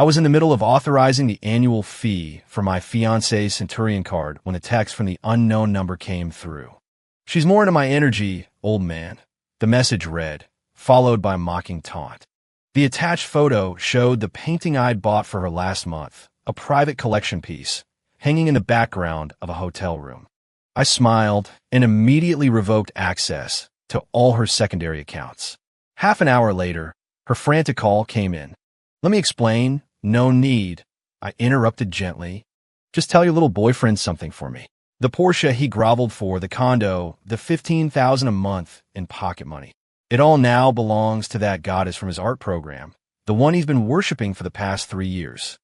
I was in the middle of authorizing the annual fee for my fiancé's Centurion card when a text from the unknown number came through. "She's more into my energy, old man," the message read, followed by a mocking taunt. The attached photo showed the painting I'd bought for her last month, a private collection piece, hanging in the background of a hotel room. I smiled and immediately revoked access to all her secondary accounts. Half an hour later, her frantic call came in. "Let me explain." "No need," I interrupted gently. "Just tell your little boyfriend something for me. The Porsche he groveled for, the condo, the $15,000 a month in pocket money. It all now belongs to that goddess from his art program, the one he's been worshiping for the past 3 years."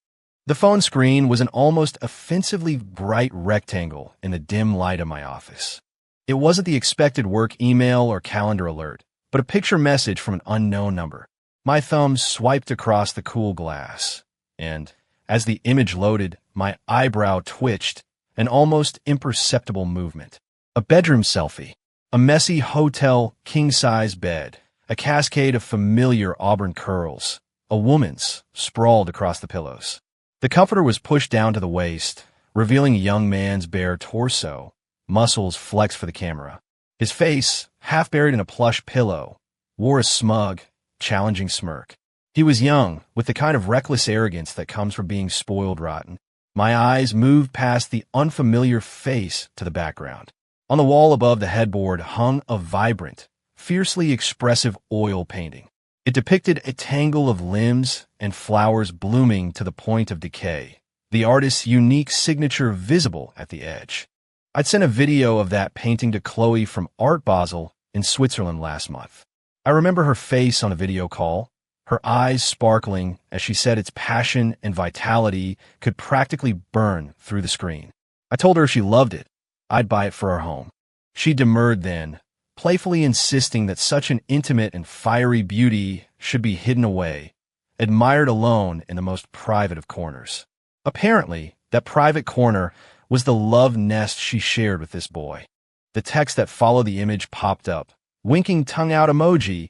The phone screen was an almost offensively bright rectangle in the dim light of my office. It wasn't the expected work email or calendar alert, but a picture message from an unknown number. My thumb swiped across the cool glass, and, as the image loaded, my eyebrow twitched, an almost imperceptible movement. A bedroom selfie. A messy hotel king-size bed, a cascade of familiar auburn curls, a woman's sprawled across the pillows. The comforter was pushed down to the waist, revealing a young man's bare torso, muscles flexed for the camera. His face, half buried in a plush pillow, wore a smug, challenging smirk. He was young, with the kind of reckless arrogance that comes from being spoiled rotten. My eyes moved past the unfamiliar face to the background. On the wall above the headboard hung a vibrant, fiercely expressive oil painting. It depicted a tangle of limbs and flowers blooming to the point of decay, the artist's unique signature visible at the edge. I'd sent a video of that painting to Chloe from Art Basel in Switzerland last month. I remember her face on a video call, her eyes sparkling as she said its passion and vitality could practically burn through the screen. I told her if she loved it, I'd buy it for our home. She demurred then, playfully insisting that such an intimate and fiery beauty should be hidden away, admired alone in the most private of corners. Apparently, that private corner was the love nest she shared with this boy. The text that followed the image popped up. Winking tongue-out emoji.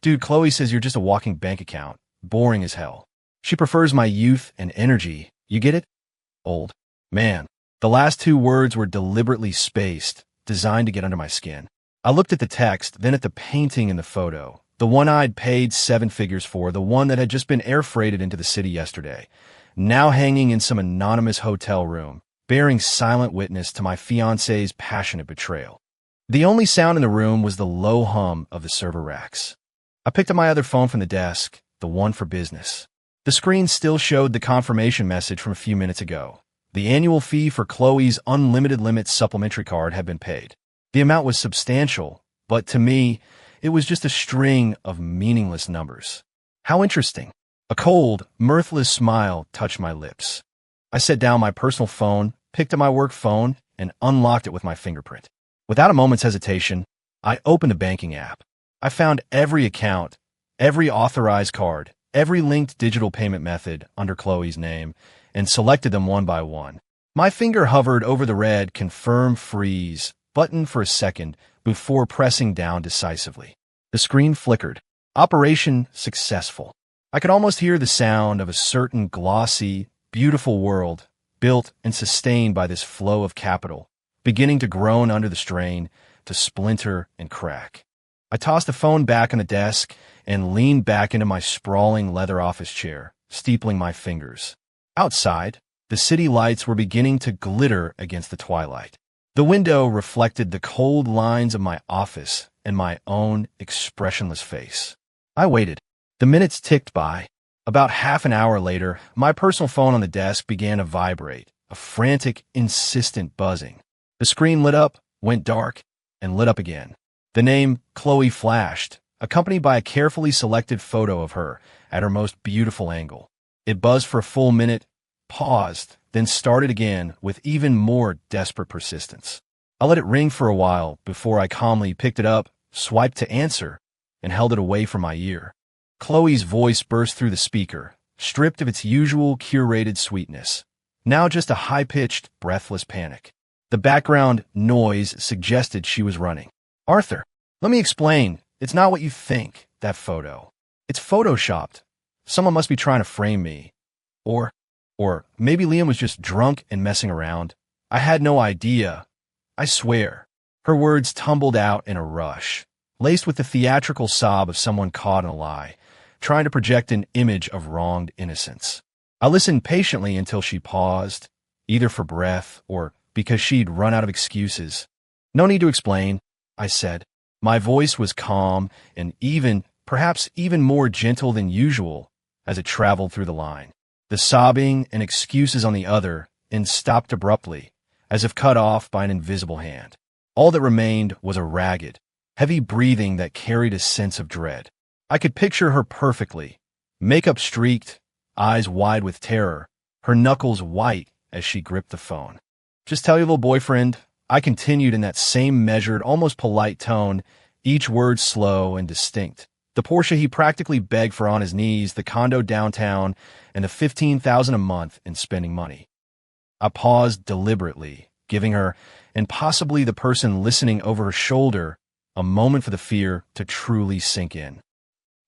"Dude, Chloe says you're just a walking bank account. Boring as hell. She prefers my youth and energy. You get it? Old man." The last 2 words were deliberately spaced, designed to get under my skin. I looked at the text, then at the painting in the photo, the one I'd paid 7 figures for, the one that had just been air freighted into the city yesterday, now hanging in some anonymous hotel room, bearing silent witness to my fiancé's passionate betrayal. The only sound in the room was the low hum of the server racks. I picked up my other phone from the desk, the one for business. The screen still showed the confirmation message from a few minutes ago. The annual fee for Chloe's unlimited limit supplementary card had been paid. The amount was substantial, but to me, it was just a string of meaningless numbers. How interesting. A cold, mirthless smile touched my lips. I set down my personal phone, picked up my work phone, and unlocked it with my fingerprint. Without a moment's hesitation, I opened the banking app. I found every account, every authorized card, every linked digital payment method under Chloe's name, and selected them one by one. My finger hovered over the red "Confirm Freeze" button for a second before pressing down decisively. The screen flickered. Operation successful. I could almost hear the sound of a certain glossy, beautiful world, built and sustained by this flow of capital, beginning to groan under the strain, to splinter and crack. I tossed the phone back on the desk and leaned back into my sprawling leather office chair, steepling my fingers. Outside, the city lights were beginning to glitter against the twilight. The window reflected the cold lines of my office and my own expressionless face. I waited. The minutes ticked by. About half an hour later, my personal phone on the desk began to vibrate, a frantic, insistent buzzing. The screen lit up, went dark, and lit up again. The name Chloe flashed, accompanied by a carefully selected photo of her at her most beautiful angle. It buzzed for a full minute, paused, then started again with even more desperate persistence. I let it ring for a while before I calmly picked it up, swiped to answer, and held it away from my ear. Chloe's voice burst through the speaker, stripped of its usual curated sweetness. Now just a high-pitched, breathless panic. The background noise suggested she was running. "Arthur, let me explain. It's not what you think, that photo. It's photoshopped. Someone must be trying to frame me. Or, or maybe Liam was just drunk and messing around. I had no idea. I swear. Her words tumbled out in a rush, laced with the theatrical sob of someone caught in a lie, trying to project an image of wronged innocence. I listened patiently until she paused, either for breath or because she'd run out of excuses. "No need to explain," I said. My voice was calm and perhaps even more gentle than usual as it traveled through the line. The sobbing and excuses on the other end stopped abruptly, as if cut off by an invisible hand. All that remained was a ragged, heavy breathing that carried a sense of dread. I could picture her perfectly, makeup streaked, eyes wide with terror, her knuckles white as she gripped the phone. "Just tell your little boyfriend," I continued in that same measured, almost polite tone, each word slow and distinct. The Porsche he practically begged for on his knees, the condo downtown, and the $15,000 a month in spending money. I paused deliberately, giving her, and possibly the person listening over her shoulder, a moment for the fear to truly sink in.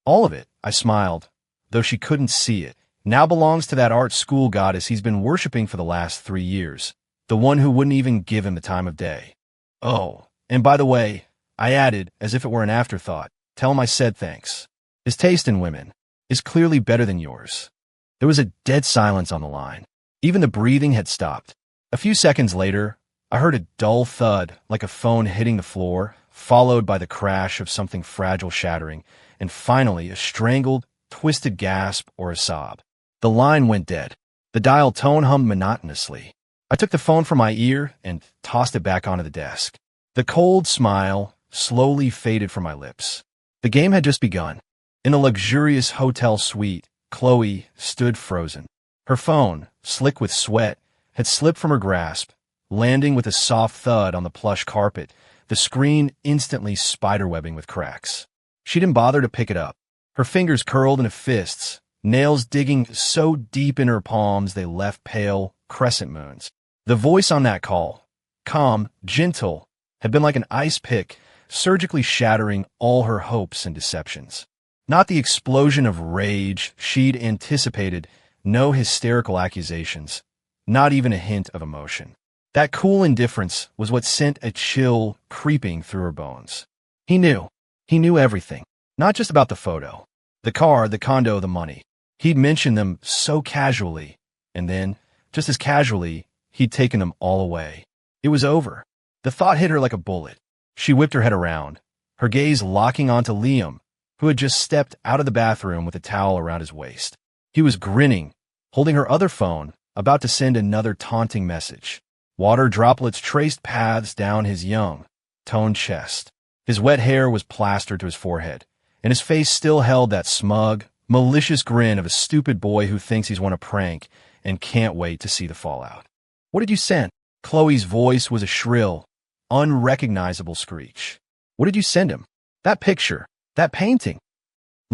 "All of it," I smiled, though she couldn't see it, "now belongs to that art school goddess he's been worshipping for the last 3 years, the one who wouldn't even give him the time of day. Oh, and by the way," I added, as if it were an afterthought, "tell him I said thanks. His taste in women is clearly better than yours." There was a dead silence on the line. Even the breathing had stopped. A few seconds later, I heard a dull thud like a phone hitting the floor, followed by the crash of something fragile shattering, and finally a strangled, twisted gasp or a sob. The line went dead. The dial tone hummed monotonously. I took the phone from my ear and tossed it back onto the desk. The cold smile slowly faded from my lips. The game had just begun. In a luxurious hotel suite, Chloe stood frozen. Her phone, slick with sweat, had slipped from her grasp, landing with a soft thud on the plush carpet, the screen instantly spiderwebbing with cracks. She didn't bother to pick it up. Her fingers curled into fists, nails digging so deep in her palms they left pale crescent moons. The voice on that call, calm, gentle, had been like an ice pick, surgically shattering all her hopes and deceptions. Not the explosion of rage she'd anticipated, no hysterical accusations, not even a hint of emotion. That cool indifference was what sent a chill creeping through her bones. He knew. He knew everything. Not just about the photo, the car, the condo, the money. He'd mentioned them so casually, and then, just as casually, he'd taken them all away. It was over. The thought hit her like a bullet. She whipped her head around, her gaze locking onto Liam, who had just stepped out of the bathroom with a towel around his waist. He was grinning, holding her other phone, about to send another taunting message. Water droplets traced paths down his young, toned chest. His wet hair was plastered to his forehead, and his face still held that smug, malicious grin of a stupid boy who thinks he's won a prank and can't wait to see the fallout. "What did you send?" Chloe's voice was a shrill, unrecognizable screech. "What did you send him? That picture, that painting?"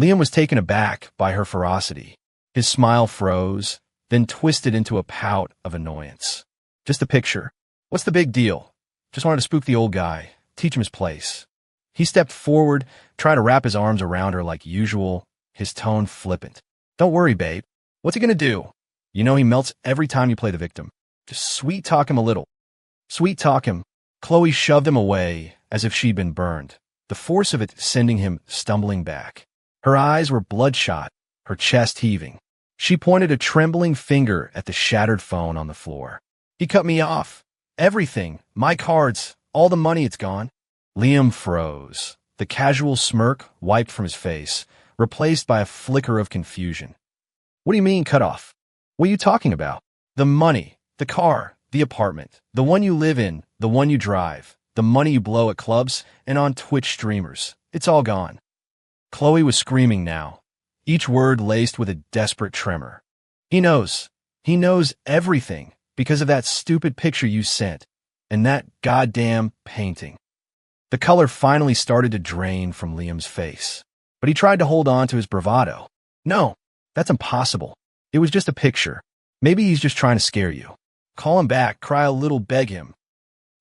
Liam was taken aback by her ferocity. His smile froze, then twisted into a pout of annoyance. "Just a picture. What's the big deal? Just wanted to spook the old guy, teach him his place." He stepped forward, trying to wrap his arms around her like usual, his tone flippant. "Don't worry, babe. What's he gonna do? You know he melts every time you play the victim. Just sweet-talk him a little." "Sweet-talk him." Chloe shoved him away as if she'd been burned, the force of it sending him stumbling back. Her eyes were bloodshot, her chest heaving. She pointed a trembling finger at the shattered phone on the floor. "He cut me off. Everything. My cards. All the money, it's gone." Liam froze, the casual smirk wiped from his face, replaced by a flicker of confusion. "What do you mean, cut off? What are you talking about?" "The money, the car, the apartment, the one you live in, the one you drive, the money you blow at clubs and on Twitch streamers. It's all gone." Chloe was screaming now, each word laced with a desperate tremor. He knows everything because of that stupid picture you sent, and that goddamn painting." The color finally started to drain from Liam's face, but he tried to hold on to his bravado. "No, that's impossible. It was just a picture. Maybe he's just trying to scare you. Call him back, cry a little, beg him."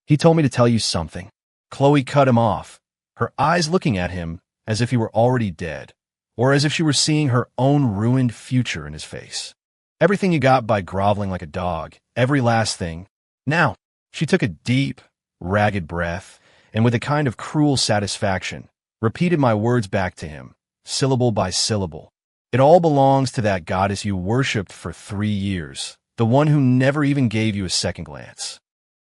"He told me to tell you something." Chloe cut him off, her eyes looking at him as if he were already dead, or as if she were seeing her own ruined future in his face. Everything you got by groveling like a dog. Every last thing. Now, she took a deep, ragged breath, and with a kind of cruel satisfaction, repeated my words back to him, syllable by syllable. It all belongs to that goddess you worshipped for 3 years, the one who never even gave you a second glance.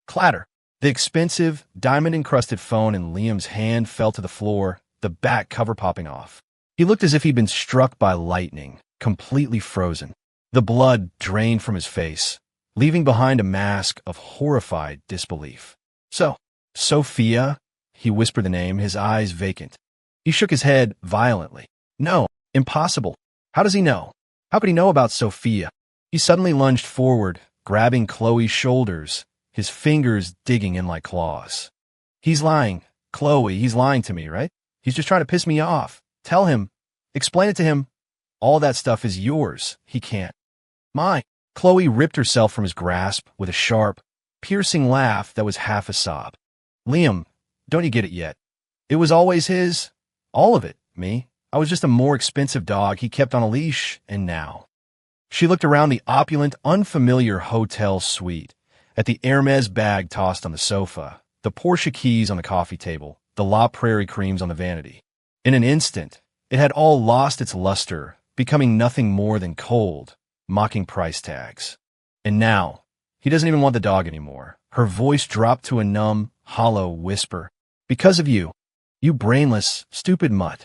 Clatter. The expensive, diamond-encrusted phone in Liam's hand fell to the floor, the back cover popping off. He looked as if he'd been struck by lightning, completely frozen. The blood drained from his face, leaving behind a mask of horrified disbelief. So, Sophia? He whispered the name, his eyes vacant. He shook his head violently. No, impossible. How does he know? How could he know about Sophia? He suddenly lunged forward, grabbing Chloe's shoulders, his fingers digging in like claws. He's lying. Chloe, he's lying to me, right? He's just trying to piss me off. Tell him. Explain it to him. All that stuff is yours. He can't. Mine. Chloe ripped herself from his grasp with a sharp, piercing laugh that was half a sob. Liam, don't you get it yet? It was always his. All of it, me. I was just a more expensive dog he kept on a leash, and now. She looked around the opulent, unfamiliar hotel suite, at the Hermes bag tossed on the sofa, the Porsche keys on the coffee table, the La Prairie creams on the vanity. In an instant, it had all lost its luster, becoming nothing more than cold, mocking price tags. And now, he doesn't even want the dog anymore. Her voice dropped to a numb, hollow whisper. Because of you. You brainless, stupid mutt.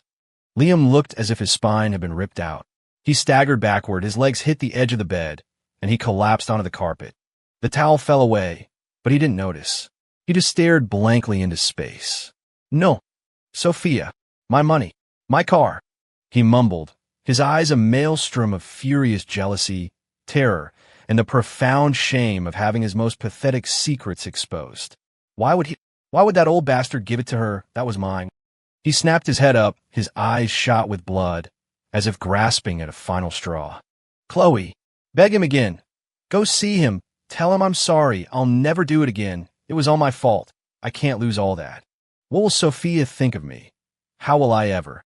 Liam looked as if his spine had been ripped out. He staggered backward, his legs hit the edge of the bed, and he collapsed onto the carpet. The towel fell away, but he didn't notice. He just stared blankly into space. No. Sophia. My money. My car. He mumbled, his eyes a maelstrom of furious jealousy, terror, and the profound shame of having his most pathetic secrets exposed. Why would that old bastard give it to her? That was mine. He snapped his head up, his eyes shot with blood, as if grasping at a final straw. Chloe, beg him again. Go see him. Tell him I'm sorry. I'll never do it again. It was all my fault. I can't lose all that. What will Sophia think of me? How will I ever?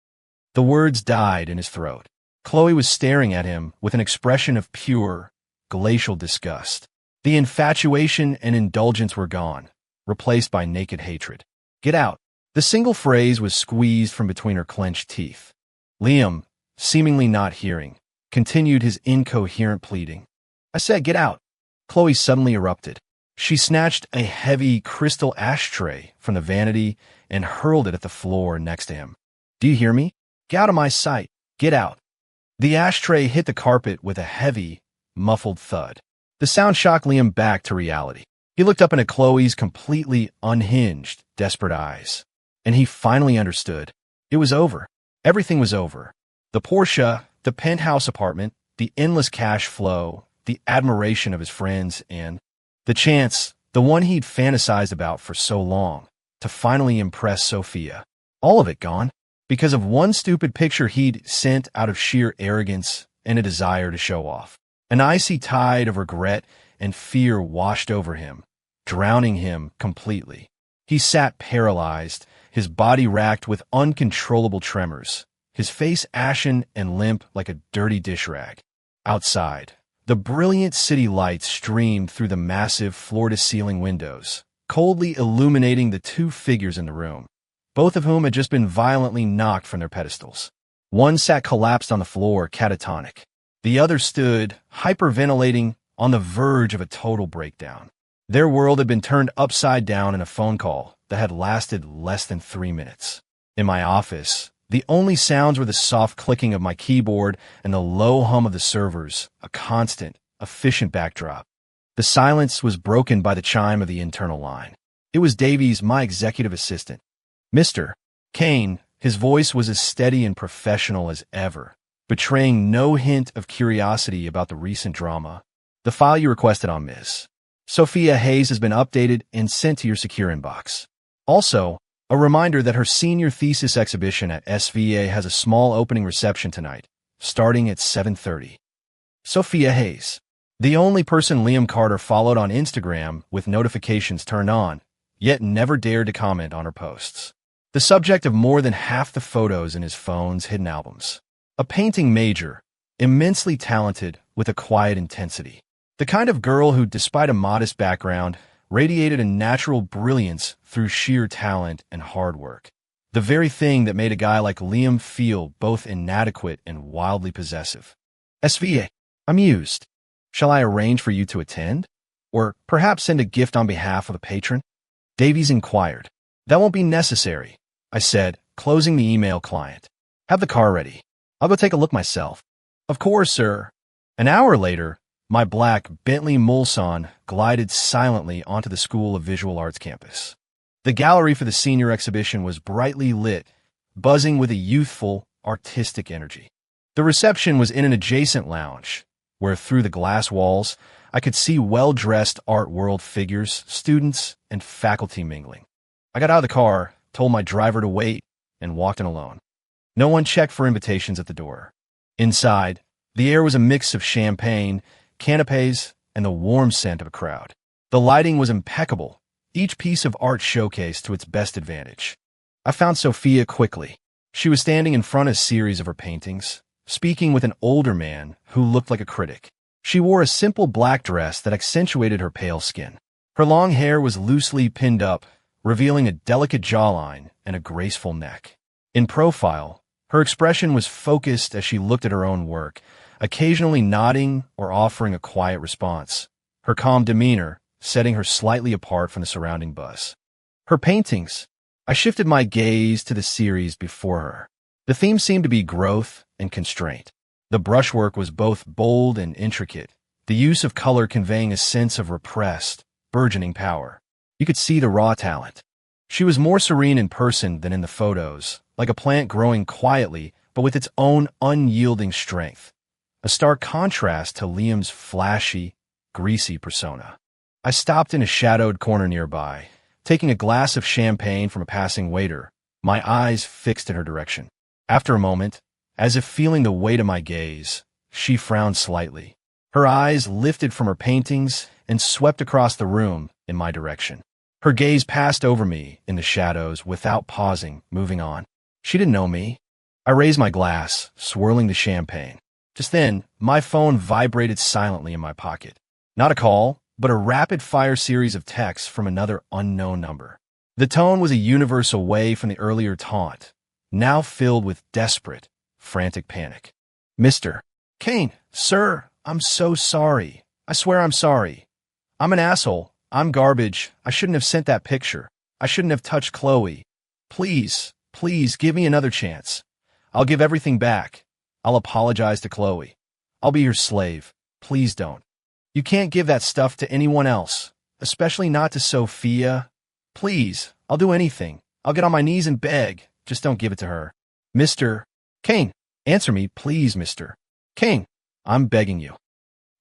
The words died in his throat. Chloe was staring at him with an expression of pure, glacial disgust. The infatuation and indulgence were gone, replaced by naked hatred. Get out. The single phrase was squeezed from between her clenched teeth. Liam, seemingly not hearing, continued his incoherent pleading. I said, get out. Chloe suddenly erupted. She snatched a heavy crystal ashtray from the vanity and hurled it at the floor next to him. Do you hear me? Get out of my sight. Get out. The ashtray hit the carpet with a heavy, muffled thud. The sound shocked Liam back to reality. He looked up into Chloe's completely unhinged, desperate eyes. And he finally understood. It was over. Everything was over. The Porsche, the penthouse apartment, the endless cash flow, the admiration of his friends, and the chance, the one he'd fantasized about for so long, to finally impress Sophia. All of it gone, because of one stupid picture he'd sent out of sheer arrogance and a desire to show off. An icy tide of regret and fear washed over him, drowning him completely. He sat paralyzed, his body racked with uncontrollable tremors, his face ashen and limp like a dirty dish rag. Outside, the brilliant city lights streamed through the massive floor-to-ceiling windows, coldly illuminating the two figures in the room, both of whom had just been violently knocked from their pedestals. One sat collapsed on the floor, catatonic. The other stood, hyperventilating, on the verge of a total breakdown. Their world had been turned upside down in a phone call that had lasted less than 3 minutes. In my office, the only sounds were the soft clicking of my keyboard and the low hum of the servers, a constant, efficient backdrop. The silence was broken by the chime of the internal line. It was Davies, my executive assistant. Mr. Kane, his voice was as steady and professional as ever, betraying no hint of curiosity about the recent drama. The file you requested on Ms. Sophia Hayes has been updated and sent to your secure inbox. Also, a reminder that her senior thesis exhibition at SVA has a small opening reception tonight, starting at 7:30. Sophia Hayes, the only person Liam Carter followed on Instagram with notifications turned on, yet never dared to comment on her posts. The subject of more than half the photos in his phone's hidden albums. A painting major, immensely talented with a quiet intensity. The kind of girl who, despite a modest background, radiated a natural brilliance through sheer talent and hard work. The very thing that made a guy like Liam feel both inadequate and wildly possessive. SVA, amused. Shall I arrange for you to attend? Or perhaps send a gift on behalf of a patron? Davies inquired. That won't be necessary, I said, closing the email client. Have the car ready. I'll go take a look myself. Of course, sir. An hour later, my black Bentley Mulsanne glided silently onto the School of Visual Arts campus. The gallery for the senior exhibition was brightly lit, buzzing with a youthful, artistic energy. The reception was in an adjacent lounge, where through the glass walls, I could see well-dressed art world figures, students, and faculty mingling. I got out of the car, told my driver to wait, and walked in alone. No one checked for invitations at the door. Inside, the air was a mix of champagne, canapes, and the warm scent of a crowd. The lighting was impeccable, each piece of art showcased to its best advantage. I found Sophia quickly. She was standing in front of a series of her paintings, speaking with an older man who looked like a critic. She wore a simple black dress that accentuated her pale skin. Her long hair was loosely pinned up, revealing a delicate jawline and a graceful neck. In profile, her expression was focused as she looked at her own work, occasionally nodding or offering a quiet response, her calm demeanor setting her slightly apart from the surrounding buzz. Her paintings. I shifted my gaze to the series before her. The theme seemed to be growth and constraint. The brushwork was both bold and intricate, the use of color conveying a sense of repressed, burgeoning power. You could see the raw talent. She was more serene in person than in the photos, like a plant growing quietly but with its own unyielding strength, a stark contrast to Liam's flashy, greasy persona. I stopped in a shadowed corner nearby, taking a glass of champagne from a passing waiter, my eyes fixed in her direction. After a moment, as if feeling the weight of my gaze, she frowned slightly. Her eyes lifted from her paintings and swept across the room in my direction. Her gaze passed over me in the shadows without pausing, moving on. She didn't know me. I raised my glass, swirling the champagne. Just then, my phone vibrated silently in my pocket. Not a call, but a rapid-fire series of texts from another unknown number. The tone was a universal way from the earlier taunt, now filled with desperate, frantic panic. Mr. Kane, sir, I'm so sorry. I swear I'm sorry. I'm an asshole. I'm garbage. I shouldn't have sent that picture. I shouldn't have touched Chloe. Please, please give me another chance. I'll give everything back. I'll apologize to Chloe. I'll be your slave. Please don't. You can't give that stuff to anyone else, especially not to Sophia. Please, I'll do anything. I'll get on my knees and beg. Just don't give it to her. Mr. Kane, answer me, please, Mr. Kane. I'm begging you.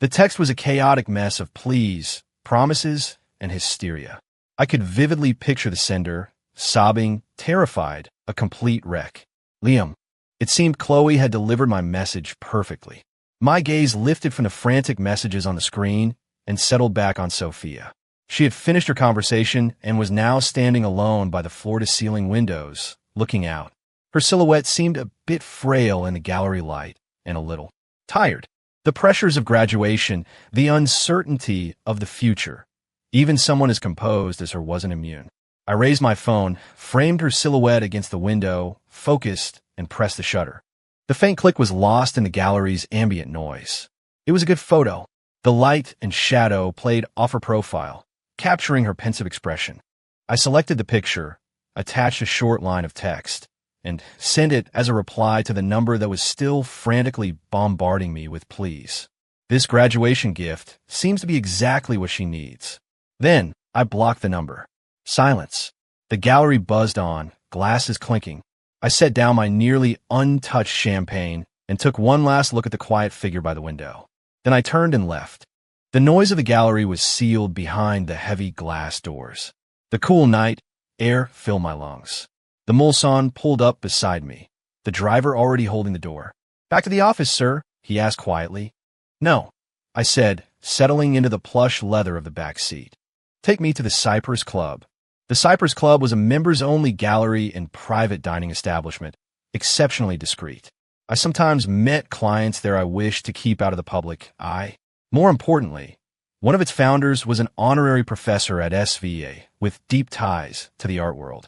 The text was a chaotic mess of pleas, promises, and hysteria. I could vividly picture the sender, sobbing, terrified, a complete wreck. Liam. It seemed Chloe had delivered my message perfectly. My gaze lifted from the frantic messages on the screen and settled back on Sophia. She had finished her conversation and was now standing alone by the floor-to-ceiling windows, looking out. Her silhouette seemed a bit frail in the gallery light and a little tired. The pressures of graduation, the uncertainty of the future. Even someone as composed as her wasn't immune. I raised my phone, framed her silhouette against the window, focused, and pressed the shutter. The faint click was lost in the gallery's ambient noise. It was a good photo. The light and shadow played off her profile, capturing her pensive expression. I selected the picture, attached a short line of text, and sent it as a reply to the number that was still frantically bombarding me with pleas. This graduation gift seems to be exactly what she needs. Then I blocked the number. Silence. The gallery buzzed on, glasses clinking. I set down my nearly untouched champagne and took one last look at the quiet figure by the window. Then I turned and left. The noise of the gallery was sealed behind the heavy glass doors. The cool night air filled my lungs. The Mulsanne pulled up beside me, the driver already holding the door. Back to the office, sir, he asked quietly. No, I said, settling into the plush leather of the back seat. Take me to the Cypress Club. The Cypress Club was a members-only gallery and private dining establishment, exceptionally discreet. I sometimes met clients there I wished to keep out of the public eye. More importantly, one of its founders was an honorary professor at SVA with deep ties to the art world.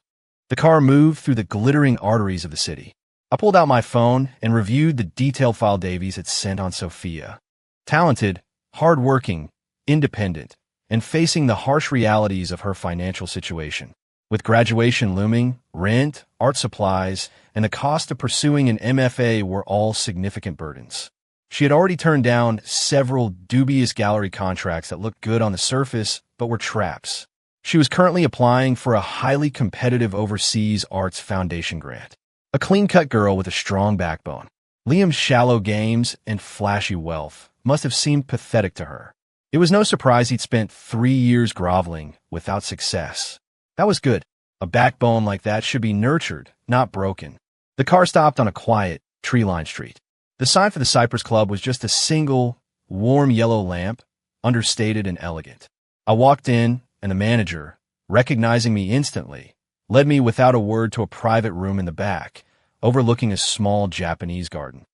The car moved through the glittering arteries of the city. I pulled out my phone and reviewed the detailed file Davies had sent on Sophia. Talented, hardworking, independent, and facing the harsh realities of her financial situation. With graduation looming, rent, art supplies, and the cost of pursuing an MFA were all significant burdens. She had already turned down several dubious gallery contracts that looked good on the surface but were traps. She was currently applying for a highly competitive overseas arts foundation grant. A clean-cut girl with a strong backbone. Liam's shallow games and flashy wealth must have seemed pathetic to her. It was no surprise he'd spent 3 years groveling without success. That was good. A backbone like that should be nurtured, not broken. The car stopped on a quiet, tree-lined street. The sign for the Cypress Club was just a single, warm yellow lamp, understated and elegant. I walked in, and the manager, recognizing me instantly, led me without a word to a private room in the back, overlooking a small Japanese garden.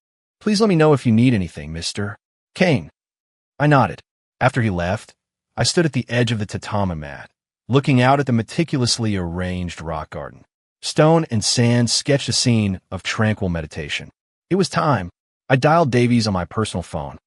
"Please let me know if you need anything, Mr. Kane." I nodded. After he left, I stood at the edge of the tatami mat, looking out at the meticulously arranged rock garden. Stone and sand sketched a scene of tranquil meditation. It was time. I dialed Davies on my personal phone.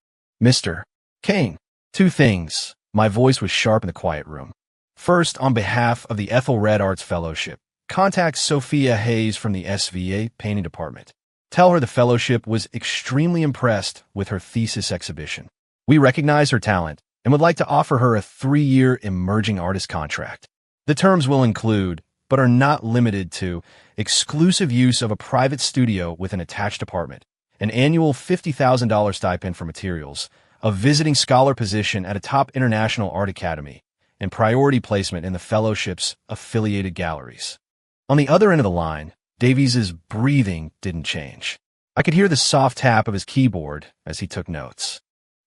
"Mr. Kane, 2 things." My voice was sharp in the quiet room. "First, on behalf of the Ethelred Arts Fellowship, contact Sophia Hayes from the SVA painting department. Tell her the fellowship was extremely impressed with her thesis exhibition. We recognize her talent and would like to offer her a 3-year emerging artist contract. The terms will include, but are not limited to, exclusive use of a private studio with an attached apartment, an annual $50,000 stipend for materials, a visiting scholar position at a top international art academy, and priority placement in the fellowship's affiliated galleries." On the other end of the line, Davies's breathing didn't change. I could hear the soft tap of his keyboard as he took notes.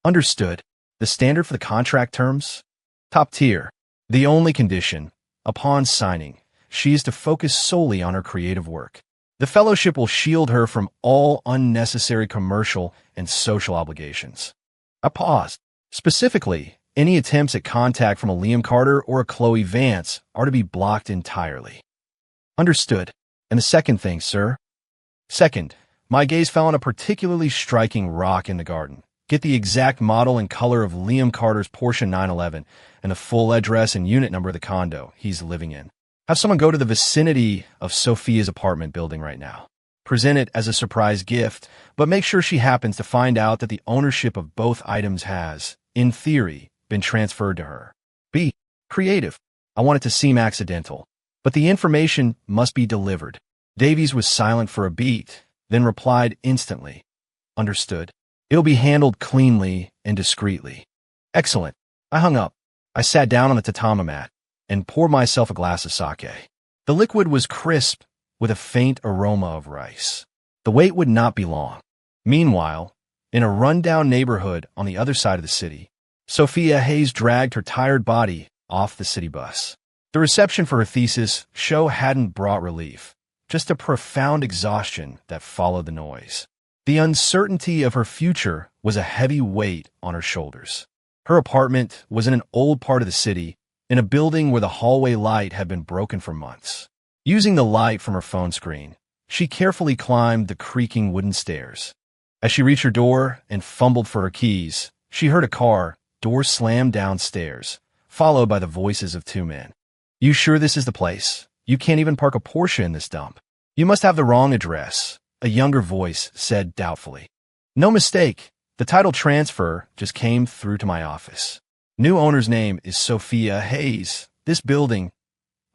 "Understood. The standard for the contract terms? Top tier. The only condition, upon signing, she is to focus solely on her creative work. The fellowship will shield her from all unnecessary commercial and social obligations." I paused. Specifically, any attempts at contact from a Liam Carter or a Chloe Vance are to be blocked entirely. "Understood. And the second thing, sir?" "Second, my gaze fell on a particularly striking rock in the garden. Get the exact model and color of Liam Carter's Porsche 911 and the full address and unit number of the condo he's living in. Have someone go to the vicinity of Sophia's apartment building right now. Present it as a surprise gift, but make sure she happens to find out that the ownership of both items has, in theory, been transferred to her. Be creative. I want it to seem accidental, but the information must be delivered." Davies was silent for a beat, then replied instantly. "Understood. It'll be handled cleanly and discreetly." "Excellent." I hung up. I sat down on the tatami mat and poured myself a glass of sake. The liquid was crisp with a faint aroma of rice. The wait would not be long. Meanwhile, in a rundown neighborhood on the other side of the city, Sophia Hayes dragged her tired body off the city bus. The reception for her thesis show hadn't brought relief, just a profound exhaustion that followed the noise. The uncertainty of her future was a heavy weight on her shoulders. Her apartment was in an old part of the city, in a building where the hallway light had been broken for months. Using the light from her phone screen, she carefully climbed the creaking wooden stairs. As she reached her door and fumbled for her keys, she heard a car door slam downstairs, followed by the voices of 2 men. "You sure this is the place? You can't even park a Porsche in this dump. You must have the wrong address," a younger voice said doubtfully. "No mistake. The title transfer just came through to my office. New owner's name is Sophia Hayes. This building.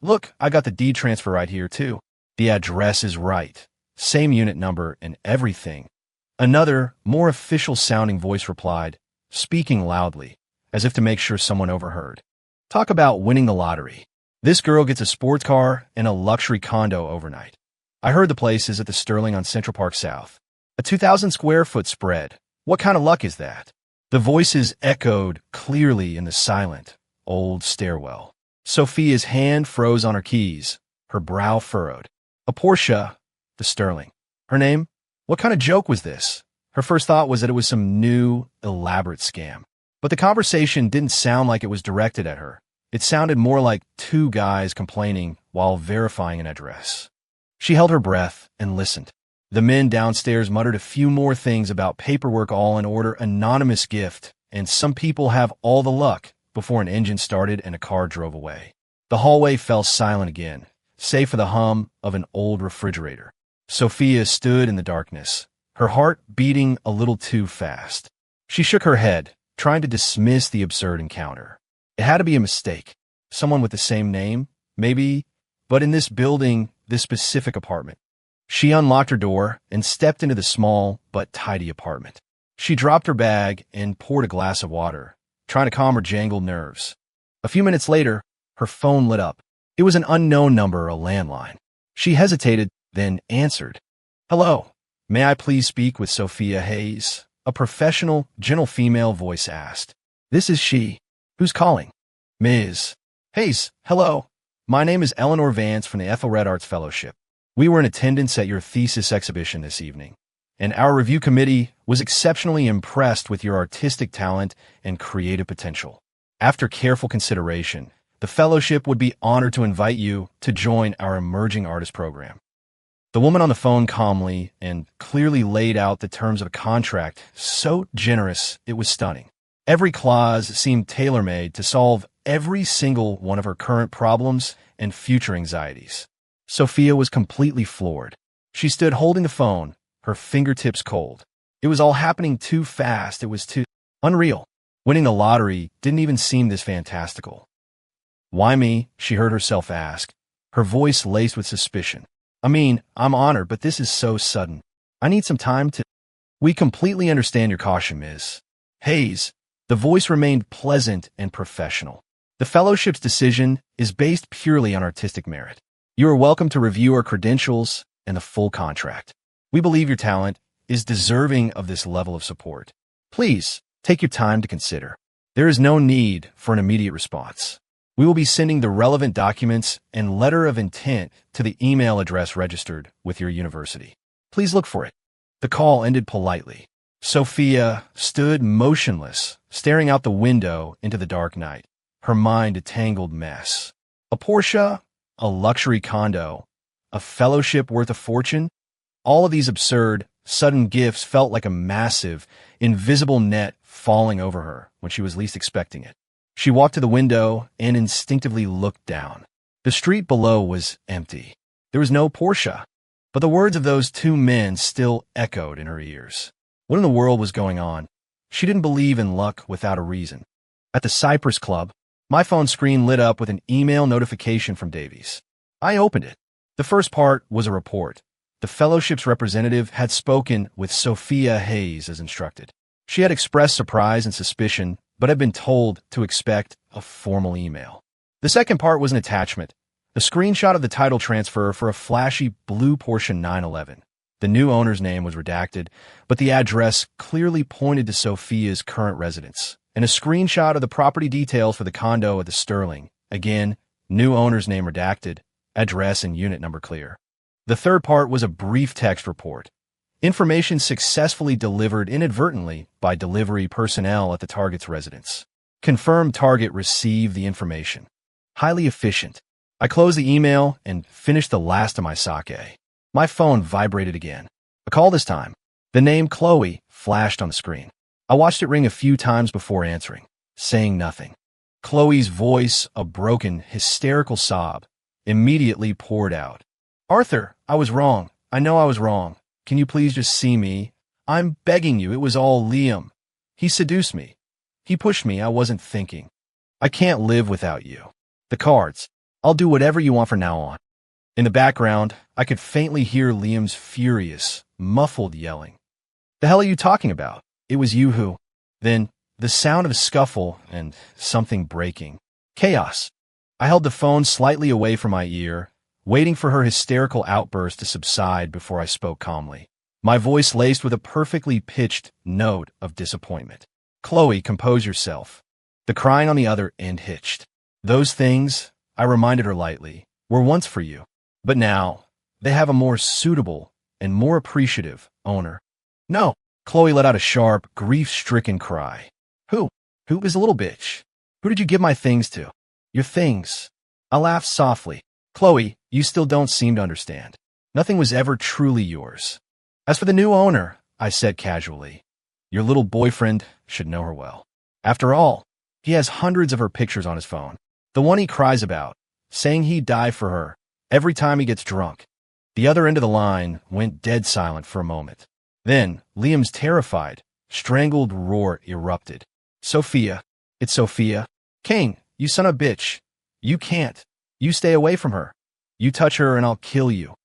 Look, I got the deed transfer right here, too. The address is right. Same unit number and everything." Another, more official-sounding voice replied, speaking loudly, as if to make sure someone overheard. "Talk about winning the lottery. This girl gets a sports car and a luxury condo overnight. I heard the place is at the Sterling on Central Park South. A 2,000-square-foot spread. What kind of luck is that?" The voices echoed clearly in the silent, old stairwell. Sophia's hand froze on her keys, her brow furrowed. "A Porsche, the Sterling. Her name? What kind of joke was this? Her first thought was that it was some new, elaborate scam. But the conversation didn't sound like it was directed at her. It sounded more like two guys complaining while verifying an address. She held her breath and listened. The men downstairs muttered a few more things about paperwork all in order, anonymous gift, and some people have all the luck before an engine started and a car drove away. The hallway fell silent again, save for the hum of an old refrigerator. Sophia stood in the darkness, her heart beating a little too fast. She shook her head, trying to dismiss the absurd encounter. It had to be a mistake. Someone with the same name, maybe, but in this building, this specific apartment. She unlocked her door and stepped into the small but tidy apartment. She dropped her bag and poured a glass of water, trying to calm her jangled nerves. A few minutes later, her phone lit up. It was an unknown number, a landline. She hesitated, then answered. "Hello, may I please speak with Sophia Hayes?" A professional, gentle female voice asked. "This is she. Who's calling?" "Ms. Hayes, hello. My name is Eleanor Vance from the Ethelred Arts Fellowship. We were in attendance at your thesis exhibition this evening, and our review committee was exceptionally impressed with your artistic talent and creative potential. After careful consideration, the fellowship would be honored to invite you to join our emerging artist program." The woman on the phone calmly and clearly laid out the terms of a contract so generous it was stunning. Every clause seemed tailor-made to solve every single one of her current problems and future anxieties. Sophia was completely floored. She stood holding the phone, her fingertips cold. It was all happening too fast. It was too unreal. Winning the lottery didn't even seem this fantastical. "Why me?" she heard herself ask, her voice laced with suspicion. "I mean, I'm honored, but this is so sudden. I need some time to—" "We completely understand your caution, Ms. Hayes." The voice remained pleasant and professional. "The fellowship's decision is based purely on artistic merit. You are welcome to review our credentials and the full contract. We believe your talent is deserving of this level of support. Please take your time to consider. There is no need for an immediate response. We will be sending the relevant documents and letter of intent to the email address registered with your university. Please look for it." The call ended politely. Sophia stood motionless, staring out the window into the dark night, her mind a tangled mess. A Porsche, a luxury condo, a fellowship worth a fortune? All of these absurd, sudden gifts felt like a massive, invisible net falling over her when she was least expecting it. She walked to the window and instinctively looked down. The street below was empty. There was no Porsche, but the words of those two men still echoed in her ears. What in the world was going on? She didn't believe in luck without a reason. At the Cypress Club, my phone screen lit up with an email notification from Davies. I opened it. The first part was a report. The fellowship's representative had spoken with Sophia Hayes as instructed. She had expressed surprise and suspicion, but had been told to expect a formal email. The second part was an attachment, a screenshot of the title transfer for a flashy blue Porsche 911. The new owner's name was redacted, but the address clearly pointed to Sophia's current residence, and a screenshot of the property details for the condo at the Sterling. Again, new owner's name redacted, address and unit number clear. The third part was a brief text report. Information successfully delivered inadvertently by delivery personnel at the target's residence. Confirmed target received the information. Highly efficient. I closed the email and finished the last of my sake. My phone vibrated again. A call this time. The name Chloe flashed on the screen. I watched it ring a few times before answering, saying nothing. Chloe's voice, a broken, hysterical sob, immediately poured out. "Arthur, I was wrong. I know I was wrong. Can you please just see me? I'm begging you. It was all Liam. He seduced me. He pushed me. I wasn't thinking. I can't live without you. The cards. I'll do whatever you want from now on." In the background, I could faintly hear Liam's furious, muffled yelling. "The hell are you talking about? It was you who—" Then, the sound of a scuffle and something breaking. Chaos. I held the phone slightly away from my ear, waiting for her hysterical outburst to subside before I spoke calmly. My voice laced with a perfectly pitched note of disappointment. "Chloe, compose yourself." The crying on the other end hitched. "Those things," I reminded her lightly, "were once for you. But now, they have a more suitable and more appreciative owner. No. Chloe let out a sharp, grief-stricken cry. Who? Who is a little bitch? Who did you give my things to? Your things. I laughed softly. Chloe, you still don't seem to understand. Nothing was ever truly yours. As for the new owner, I said casually, your little boyfriend should know her well. After all, he has hundreds of her pictures on his phone. The one he cries about, saying he'd die for her every time he gets drunk. The other end of the line went dead silent for a moment. Then, Liam's terrified, strangled roar erupted. Sophia. It's Sophia. Kane, you son of a bitch. You can't. You stay away from her. You touch her and I'll kill you.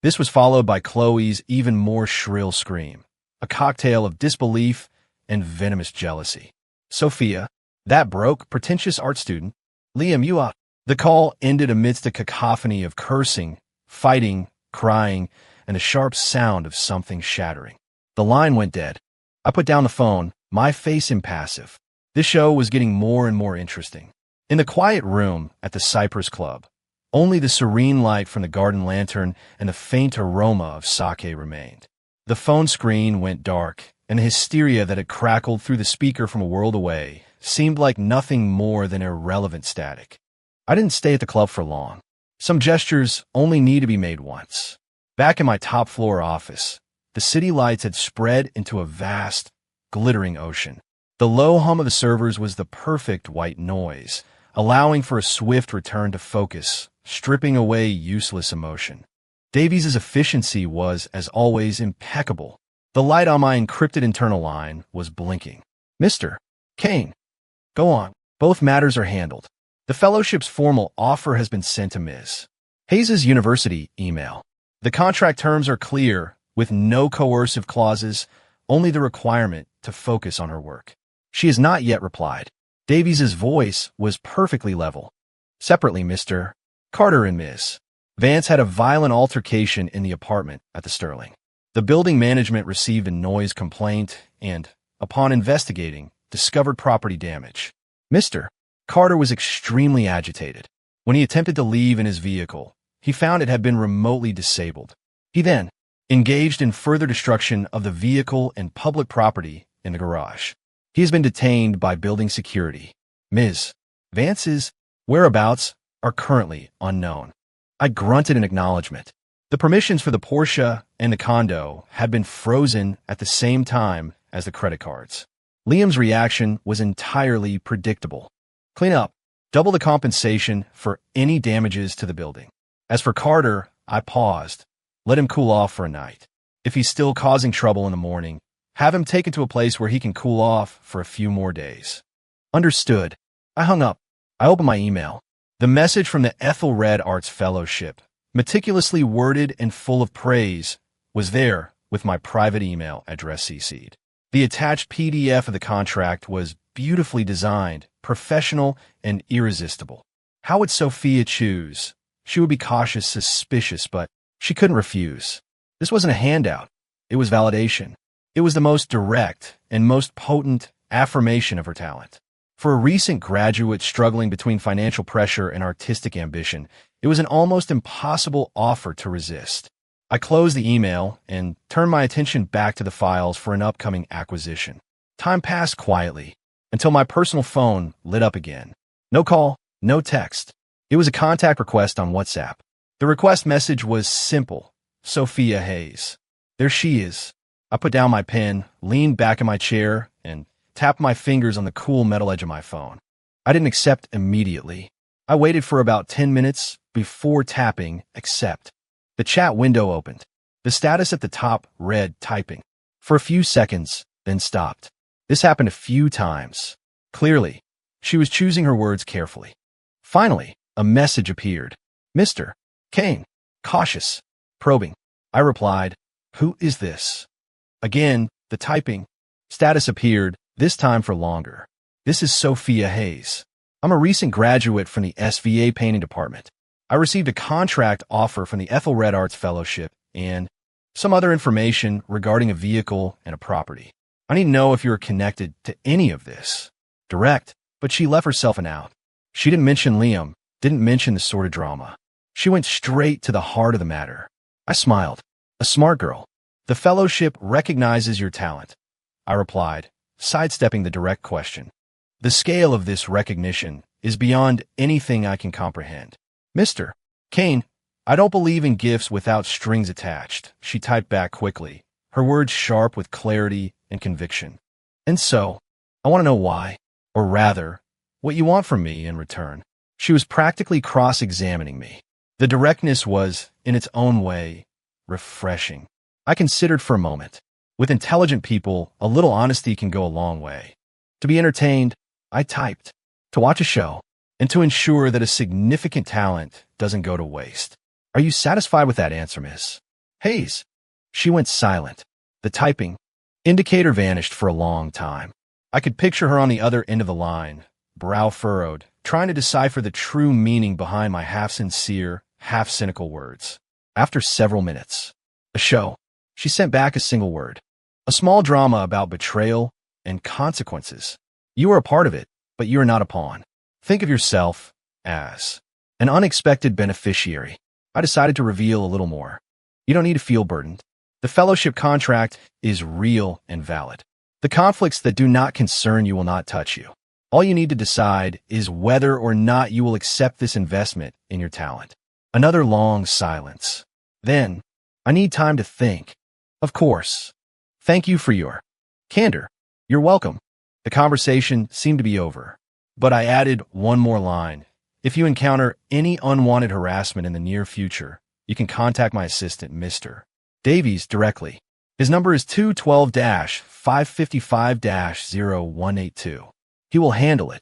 This was followed by Chloe's even more shrill scream, a cocktail of disbelief and venomous jealousy. Sophia, that broke, pretentious art student. Liam, you The call ended amidst a cacophony of cursing, fighting, crying, and the sharp sound of something shattering. The line went dead. I put down the phone, my face impassive. This show was getting more and more interesting. In the quiet room at the Cypress Club, only the serene light from the garden lantern and the faint aroma of sake remained. The phone screen went dark, and the hysteria that had crackled through the speaker from a world away seemed like nothing more than irrelevant static. I didn't stay at the club for long. Some gestures only need to be made once. Back in my top-floor office, the city lights had spread into a vast, glittering ocean. The low hum of the servers was the perfect white noise, allowing for a swift return to focus, stripping away useless emotion. Davies's efficiency was, as always, impeccable. The light on my encrypted internal line was blinking. Mr. Kane. Go on. Both matters are handled. The fellowship's formal offer has been sent to Ms. Hayes's university email. The contract terms are clear, with no coercive clauses, only the requirement to focus on her work. She has not yet replied. Davies's voice was perfectly level. Separately, Mr. Carter and Ms. Vance had a violent altercation in the apartment at the Sterling. The building management received a noise complaint and, upon investigating, discovered property damage. Mr. Carter was extremely agitated. When he attempted to leave in his vehicle, he found it had been remotely disabled. He then engaged in further destruction of the vehicle and public property in the garage. He has been detained by building security. Ms. Vance's whereabouts are currently unknown. I grunted in acknowledgement. The permissions for the Porsche and the condo had been frozen at the same time as the credit cards. Liam's reaction was entirely predictable. Clean up. Double the compensation for any damages to the building. As for Carter, I paused. Let him cool off for a night. If he's still causing trouble in the morning, have him taken to a place where he can cool off for a few more days. Understood. I hung up. I opened my email. The message from the Ethelred Arts Fellowship, meticulously worded and full of praise, was there with my private email address CC'd. The attached PDF of the contract was beautifully designed, professional, and irresistible. How would Sophia choose? She would be cautious, suspicious, but she couldn't refuse. This wasn't a handout. It was validation. It was the most direct and most potent affirmation of her talent. For a recent graduate struggling between financial pressure and artistic ambition, it was an almost impossible offer to resist. I closed the email and turned my attention back to the files for an upcoming acquisition. Time passed quietly until my personal phone lit up again. No call, no text. It was a contact request on WhatsApp. The request message was simple. Sophia Hayes. There she is. I put down my pen, leaned back in my chair, and tapped my fingers on the cool metal edge of my phone. I didn't accept immediately. I waited for about 10 minutes before tapping accept. The chat window opened. The status at the top read typing. For a few seconds, then stopped. This happened a few times. Clearly, she was choosing her words carefully. Finally, a message appeared. Mr. Kane. Cautious. Probing. I replied, Who is this? Again, the typing. Status appeared, this time for longer. This is Sophia Hayes. I'm a recent graduate from the SVA painting department. I received a contract offer from the Ethelred Arts Fellowship and some other information regarding a vehicle and a property. I need to know if you're connected to any of this. Direct, but she left herself an out. She didn't mention Liam, didn't mention the sort of drama. She went straight to the heart of the matter. I smiled. A smart girl. The fellowship recognizes your talent, I replied, sidestepping the direct question. The scale of this recognition is beyond anything I can comprehend. Mr. Kane, I don't believe in gifts without strings attached, she typed back quickly, her words sharp with clarity and conviction. And so, I want to know why, or rather, what you want from me in return. She was practically cross-examining me. The directness was, in its own way, refreshing. I considered for a moment. With intelligent people, a little honesty can go a long way. To be entertained, I typed. To watch a show, and to ensure that a significant talent doesn't go to waste. Are you satisfied with that answer, Miss Hayes? She went silent. The typing indicator vanished for a long time. I could picture her on the other end of the line, brow furrowed, trying to decipher the true meaning behind my half-sincere, half-cynical words. After several minutes, a show, she sent back a single word. A small drama about betrayal and consequences. You are a part of it, but you are not a pawn. Think of yourself as an unexpected beneficiary. I decided to reveal a little more. You don't need to feel burdened. The fellowship contract is real and valid. The conflicts that do not concern you will not touch you. All you need to decide is whether or not you will accept this investment in your talent. Another long silence. Then, I need time to think. Of course. Thank you for your candor. You're welcome. The conversation seemed to be over. But I added one more line. If you encounter any unwanted harassment in the near future, you can contact my assistant, Mr. Davies, directly. His number is 212-555-0182. He will handle it.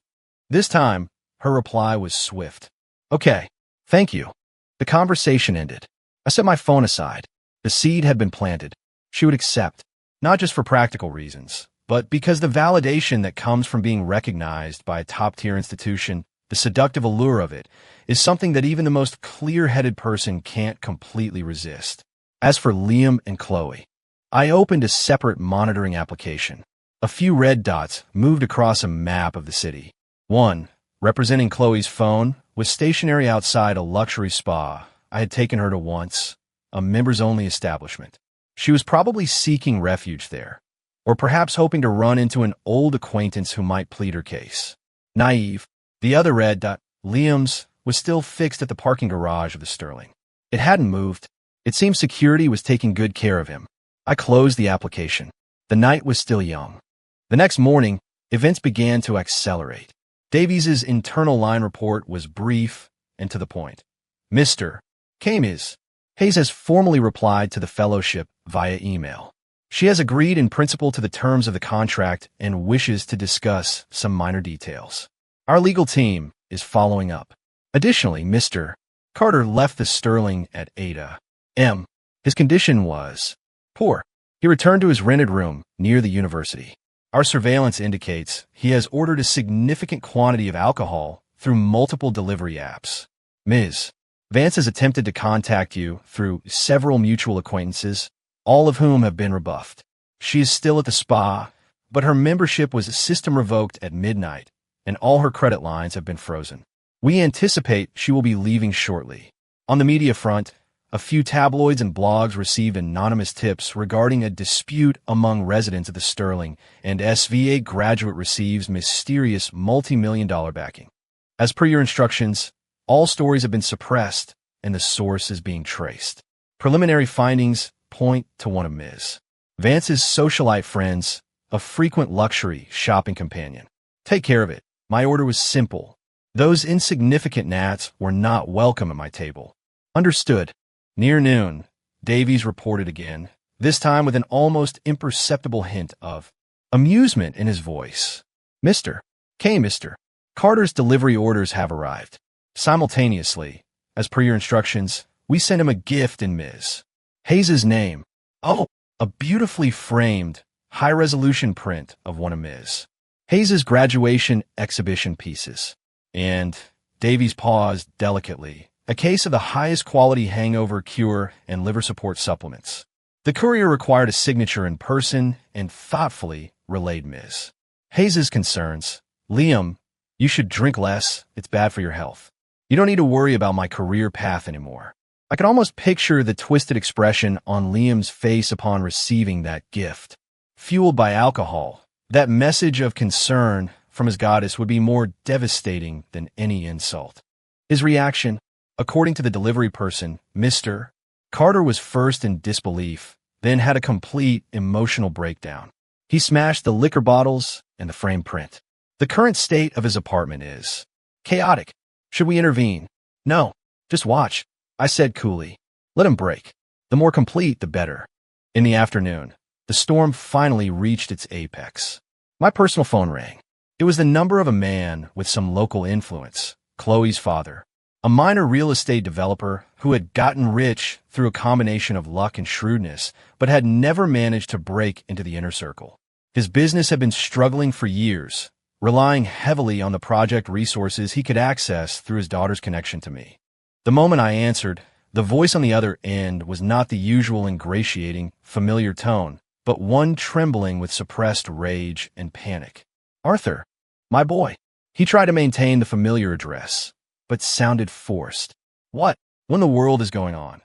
This time, her reply was swift. Okay, thank you. The conversation ended. I set my phone aside. The seed had been planted. She would accept, not just for practical reasons, but because the validation that comes from being recognized by a top-tier institution, the seductive allure of it, is something that even the most clear-headed person can't completely resist. As for Liam and Chloe, I opened a separate monitoring application. A few red dots moved across a map of the city. One, representing Chloe's phone, was stationary outside a luxury spa I had taken her to once, a members-only establishment. She was probably seeking refuge there, or perhaps hoping to run into an old acquaintance who might plead her case. Naive. The other red dot, Liam's, was still fixed at the parking garage of the Sterling. It hadn't moved. It seemed security was taking good care of him. I closed the application. The night was still young. The next morning, events began to accelerate. Davies's internal line report was brief and to the point. Mr. Hayes has formally replied to the fellowship via email. She has agreed in principle to the terms of the contract and wishes to discuss some minor details. Our legal team is following up. Additionally, Mr. Carter left the Sterling at 8 a.m. His condition was poor. He returned to his rented room near the university. Our surveillance indicates he has ordered a significant quantity of alcohol through multiple delivery apps. Ms. Vance has attempted to contact you through several mutual acquaintances, all of whom have been rebuffed. She is still at the spa, but her membership was system revoked at midnight, and all her credit lines have been frozen. We anticipate she will be leaving shortly. On the media front, a few tabloids and blogs received anonymous tips regarding a dispute among residents of the Sterling, and SVA graduate receives mysterious multi-million-dollar backing. As per your instructions, all stories have been suppressed, and the source is being traced. Preliminary findings point to one of Ms. Vance's socialite friends, a frequent luxury shopping companion. Take care of it. My order was simple. Those insignificant gnats were not welcome at my table. Understood. Near noon, Davies reported again, this time with an almost imperceptible hint of amusement in his voice. Mr. Carter's delivery orders have arrived. Simultaneously, as per your instructions, we sent him a gift in Ms. Hayes's name. Oh, a beautifully framed, high-resolution print of one of Ms. Hayes's graduation exhibition pieces. And Davies paused delicately. A case of the highest quality hangover cure and liver support supplements. The courier required a signature in person and thoughtfully relayed Ms. Hayes's concerns. Liam, you should drink less. It's bad for your health. You don't need to worry about my career path anymore. I could almost picture the twisted expression on Liam's face upon receiving that gift. Fueled by alcohol, that message of concern from his goddess would be more devastating than any insult. His reaction, according to the delivery person, Mr. Carter, was first in disbelief, then had a complete emotional breakdown. He smashed the liquor bottles and the frame print. The current state of his apartment is chaotic. Should we intervene? No, just watch, I said coolly. Let him break. The more complete, the better. In the afternoon, the storm finally reached its apex. My personal phone rang. It was the number of a man with some local influence, Chloe's father, a minor real estate developer who had gotten rich through a combination of luck and shrewdness, but had never managed to break into the inner circle. His business had been struggling for years, relying heavily on the project resources he could access through his daughter's connection to me. The moment I answered, the voice on the other end was not the usual ingratiating, familiar tone, but one trembling with suppressed rage and panic. Arthur, my boy. He tried to maintain the familiar address, but sounded forced. What? What in the world is going on?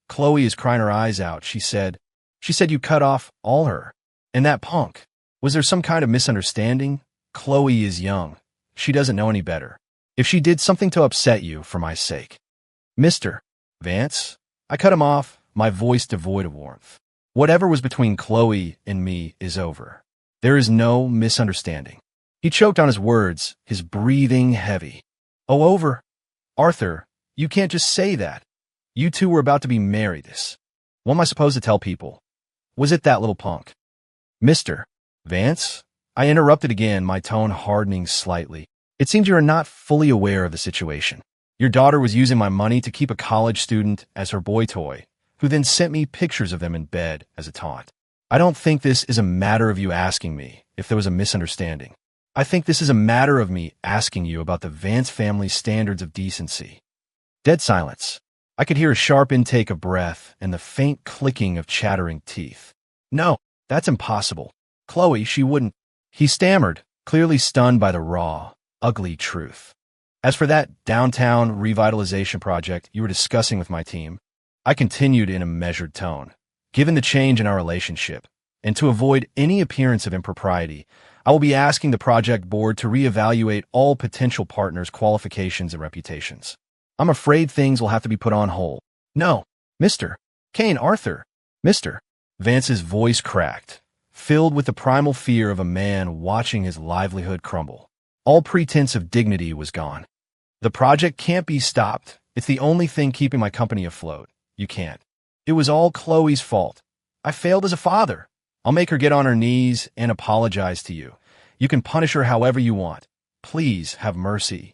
Chloe is crying her eyes out, she said. She said you cut off all her. And that punk. Was there some kind of misunderstanding? Chloe is young. She doesn't know any better. If she did something to upset you, for my sake. Mr. Vance? I cut him off, my voice devoid of warmth. Whatever was between Chloe and me is over. There is no misunderstanding. He choked on his words, his breathing heavy. Oh, over. Arthur, you can't just say that. You two were about to be married. What am I supposed to tell people? Was it that little punk? Mr. Vance? I interrupted again, my tone hardening slightly. It seems you are not fully aware of the situation. Your daughter was using my money to keep a college student as her boy toy, who then sent me pictures of them in bed as a taunt. I don't think this is a matter of you asking me if there was a misunderstanding. I think this is a matter of me asking you about the Vance family's standards of decency. Dead silence. I could hear a sharp intake of breath and the faint clicking of chattering teeth. No, that's impossible. Chloe, she wouldn't. He stammered, clearly stunned by the raw, ugly truth. As for that downtown revitalization project you were discussing with my team, I continued in a measured tone. Given the change in our relationship, and to avoid any appearance of impropriety, I will be asking the project board to reevaluate all potential partners' qualifications and reputations. I'm afraid things will have to be put on hold. No, Mr. Kane, Arthur. Mr. Vance's voice cracked, filled with the primal fear of a man watching his livelihood crumble. All pretense of dignity was gone. The project can't be stopped. It's the only thing keeping my company afloat. You can't. It was all Chloe's fault. I failed as a father. I'll make her get on her knees and apologize to you. You can punish her however you want. Please have mercy.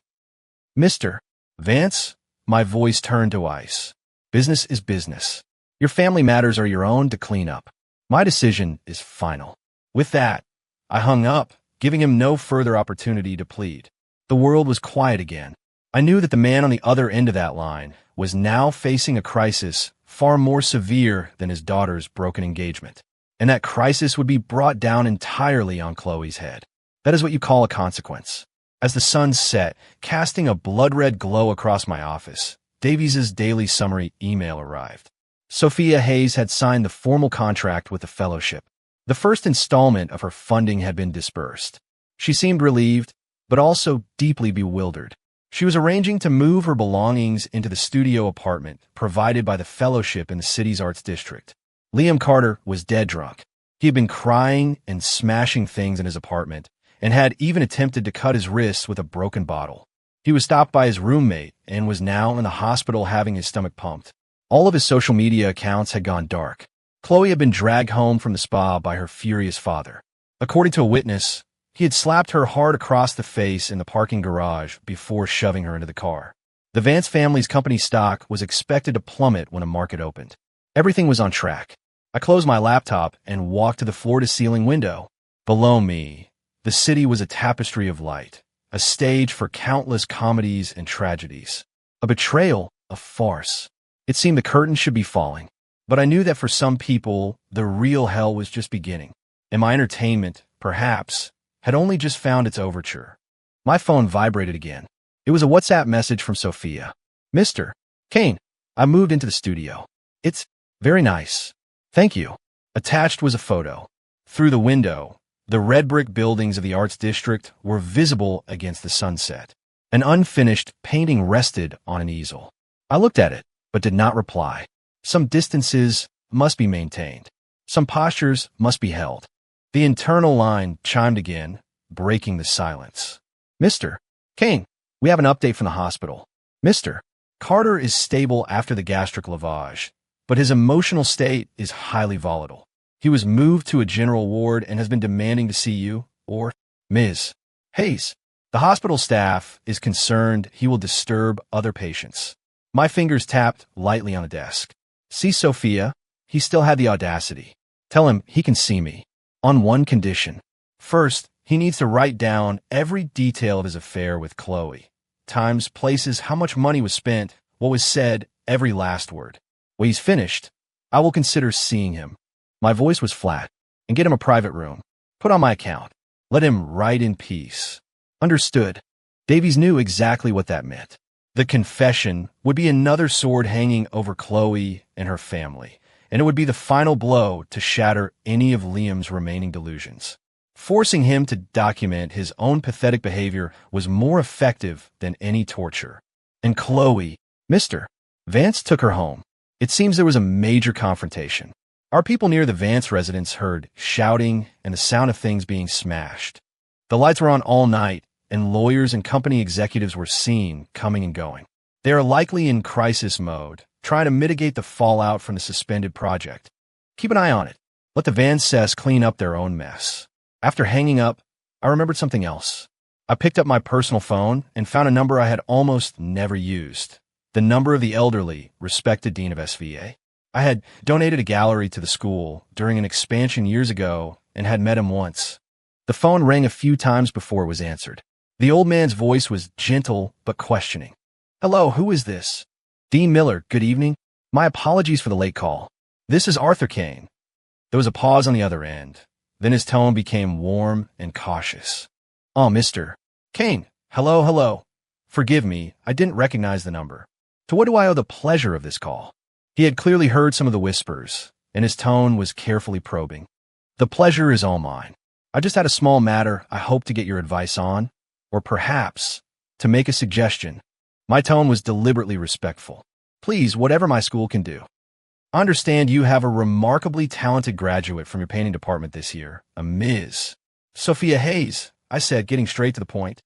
Mr. Vance, my voice turned to ice. Business is business. Your family matters are your own to clean up. My decision is final. With that, I hung up, giving him no further opportunity to plead. The world was quiet again. I knew that the man on the other end of that line was now facing a crisis far more severe than his daughter's broken engagement. And that crisis would be brought down entirely on Chloe's head. That is what you call a consequence. As the sun set, casting a blood-red glow across my office, Davies's daily summary email arrived. Sophia Hayes had signed the formal contract with the fellowship. The first installment of her funding had been disbursed. She seemed relieved, but also deeply bewildered. She was arranging to move her belongings into the studio apartment provided by the fellowship in the city's arts district. Liam Carter was dead drunk. He had been crying and smashing things in his apartment, and had even attempted to cut his wrists with a broken bottle. He was stopped by his roommate and was now in the hospital having his stomach pumped. All of his social media accounts had gone dark. Chloe had been dragged home from the spa by her furious father. According to a witness, he had slapped her hard across the face in the parking garage before shoving her into the car. The Vance family's company stock was expected to plummet when a market opened. Everything was on track. I closed my laptop and walked to the floor-to-ceiling window. Below me, the city was a tapestry of light, a stage for countless comedies and tragedies. A betrayal, a farce. It seemed the curtain should be falling. But I knew that for some people, the real hell was just beginning. And my entertainment, perhaps, had only just found its overture. My phone vibrated again. It was a WhatsApp message from Sophia. Mr. Kane, I moved into the studio. It's very nice. Thank you. Attached was a photo. Through the window, the red brick buildings of the Arts District were visible against the sunset. An unfinished painting rested on an easel. I looked at it, but did not reply. Some distances must be maintained. Some postures must be held. The internal line chimed again, breaking the silence. Mr. Kane, we have an update from the hospital. Mr. Carter is stable after the gastric lavage, but his emotional state is highly volatile. He was moved to a general ward and has been demanding to see you, or Ms. Hayes. The hospital staff is concerned he will disturb other patients. My fingers tapped lightly on the desk. See Sophia? He still had the audacity. Tell him he can see me. On one condition. First, he needs to write down every detail of his affair with Chloe. Times, places, how much money was spent, what was said, every last word. When he's finished, I will consider seeing him. My voice was flat. And get him a private room. Put on my account. Let him write in peace. Understood. Davies knew exactly what that meant. The confession would be another sword hanging over Chloe and her family, and it would be the final blow to shatter any of Liam's remaining delusions. Forcing him to document his own pathetic behavior was more effective than any torture. And Chloe, Mr. Vance took her home. It seems there was a major confrontation. Our people near the Vance residence heard shouting and the sound of things being smashed. The lights were on all night, and lawyers and company executives were seen coming and going. They are likely in crisis mode, trying to mitigate the fallout from the suspended project. Keep an eye on it. Let the Vances clean up their own mess. After hanging up, I remembered something else. I picked up my personal phone and found a number I had almost never used. The number of the elderly, respected dean of SVA. I had donated a gallery to the school during an expansion years ago and had met him once. The phone rang a few times before it was answered. The old man's voice was gentle but questioning. Hello, who is this? Dean Miller, good evening. My apologies for the late call. This is Arthur Kane. There was a pause on the other end. Then his tone became warm and cautious. Oh, Mr. Kane, hello. Forgive me, I didn't recognize the number. To what do I owe the pleasure of this call? He had clearly heard some of the whispers, and his tone was carefully probing. The pleasure is all mine. I just had a small matter I hope to get your advice on. Or perhaps, to make a suggestion. My tone was deliberately respectful. Please, whatever my school can do. I understand you have a remarkably talented graduate from your painting department this year, a Ms. Sophia Hayes, I said, getting straight to the point.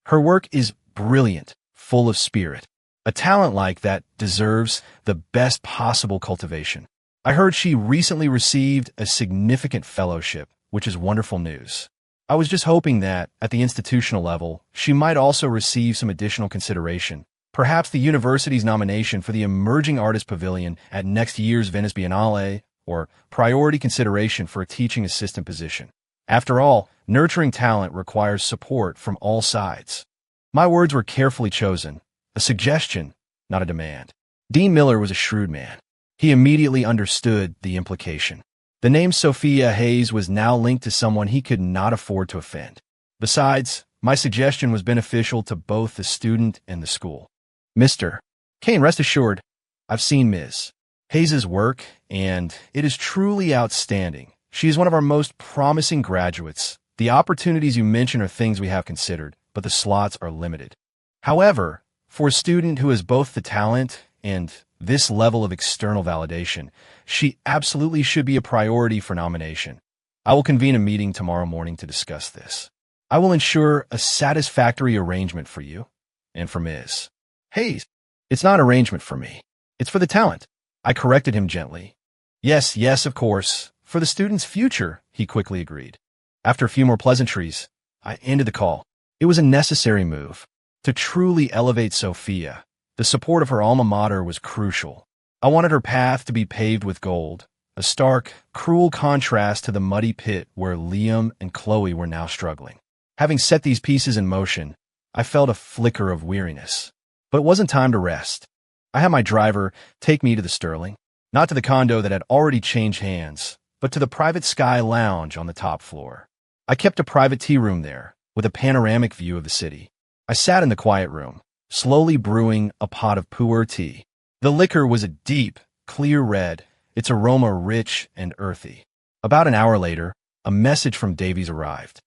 Her work is brilliant, full of spirit. A talent like that deserves the best possible cultivation. I heard she recently received a significant fellowship, which is wonderful news. I was just hoping that, at the institutional level, she might also receive some additional consideration, perhaps the university's nomination for the Emerging Artist Pavilion at next year's Venice Biennale, or priority consideration for a teaching assistant position. After all, nurturing talent requires support from all sides. My words were carefully chosen, a suggestion, not a demand. Dean Miller was a shrewd man. He immediately understood the implication. The name Sophia Hayes was now linked to someone he could not afford to offend. Besides, my suggestion was beneficial to both the student and the school. Mr. Kane, rest assured, I've seen Ms. Hayes' work, and it is truly outstanding. She is one of our most promising graduates. The opportunities you mention are things we have considered, but the slots are limited. However, for a student who has both the talent and this level of external validation, she absolutely should be a priority for nomination. I will convene a meeting tomorrow morning to discuss this. I will ensure a satisfactory arrangement for you and for Ms. Hayes. It's not an arrangement for me. It's for the talent. I corrected him gently. Yes, of course. For the student's future, he quickly agreed. After a few more pleasantries, I ended the call. It was a necessary move. To truly elevate Sophia, the support of her alma mater was crucial. I wanted her path to be paved with gold, a stark, cruel contrast to the muddy pit where Liam and Chloe were now struggling. Having set these pieces in motion, I felt a flicker of weariness. But it wasn't time to rest. I had my driver take me to the Sterling, not to the condo that had already changed hands, but to the private sky lounge on the top floor. I kept a private tea room there, with a panoramic view of the city. I sat in the quiet room, slowly brewing a pot of pu'er tea. The liquor was a deep, clear red, its aroma rich and earthy. About an hour later, a message from Davies arrived.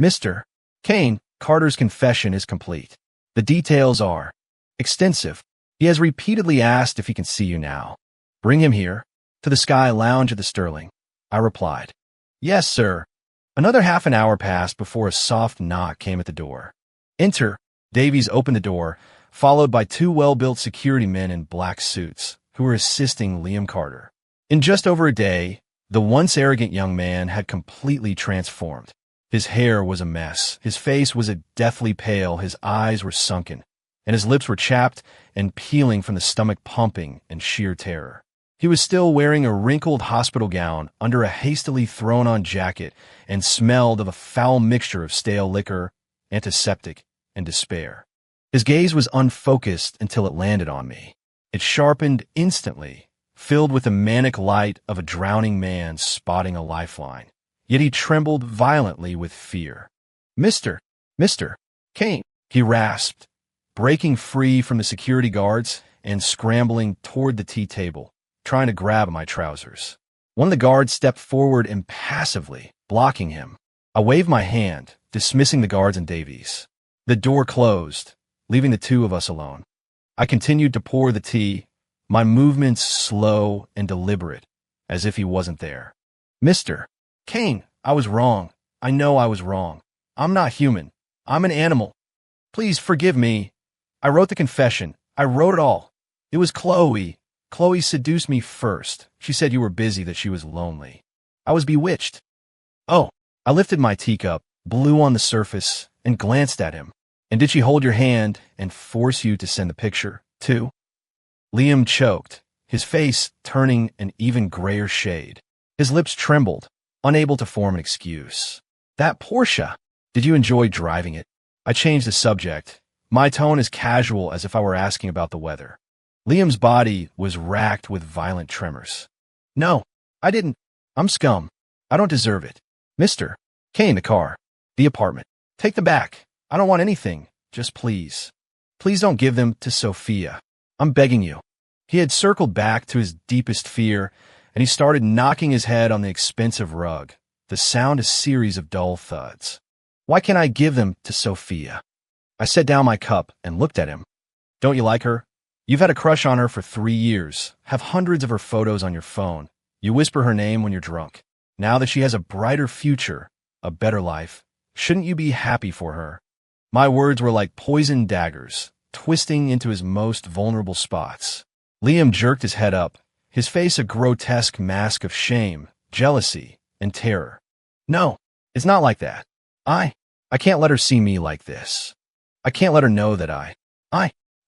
Mr. Kane, Carter's confession is complete. The details are extensive. He has repeatedly asked if he can see you now. Bring him here, to the Sky Lounge at the Sterling. I replied, Yes, sir. Another half an hour passed before a soft knock came at the door. Enter. Davies opened the door, followed by two well-built security men in black suits, who were assisting Liam Carter. In just over a day, the once arrogant young man had completely transformed. His hair was a mess, his face was a deathly pale, his eyes were sunken, and his lips were chapped and peeling from the stomach pumping in sheer terror. He was still wearing a wrinkled hospital gown under a hastily thrown-on jacket and smelled of a foul mixture of stale liquor, antiseptic, and despair. His gaze was unfocused until it landed on me. It sharpened instantly, filled with the manic light of a drowning man spotting a lifeline. Yet he trembled violently with fear. Mr. Kane, he rasped, breaking free from the security guards and scrambling toward the tea table, trying to grab my trousers. One of the guards stepped forward impassively, blocking him. I waved my hand, dismissing the guards and Davies. The door closed, leaving the two of us alone. I continued to pour the tea, my movements slow and deliberate, as if he wasn't there. Mr. Kane, I was wrong. I know I was wrong. I'm not human. I'm an animal. Please forgive me. I wrote the confession. I wrote it all. It was Chloe. Chloe seduced me first. She said you were busy, that she was lonely. I was bewitched. Oh, I lifted my teacup, blew on the surface, and glanced at him. And did she hold your hand and force you to send the picture, too? Liam choked, his face turning an even grayer shade. His lips trembled, unable to form an excuse. That Porsche. Did you enjoy driving it? I changed the subject, my tone as casual as if I were asking about the weather. Liam's body was racked with violent tremors. No, I didn't. I'm scum. I don't deserve it. Mr. Kane, the car. The apartment. Take them back. I don't want anything. Just please. Please don't give them to Sophia. I'm begging you. He had circled back to his deepest fear, and he started knocking his head on the expensive rug, the sound a series of dull thuds. Why can't I give them to Sophia? I set down my cup and looked at him. Don't you like her? You've had a crush on her for 3 years, have hundreds of her photos on your phone. You whisper her name when you're drunk. Now that she has a brighter future, a better life, shouldn't you be happy for her? My words were like poisoned daggers, twisting into his most vulnerable spots. Liam jerked his head up, his face a grotesque mask of shame, jealousy, and terror. No, it's not like that. I can't let her see me like this. I can't let her know that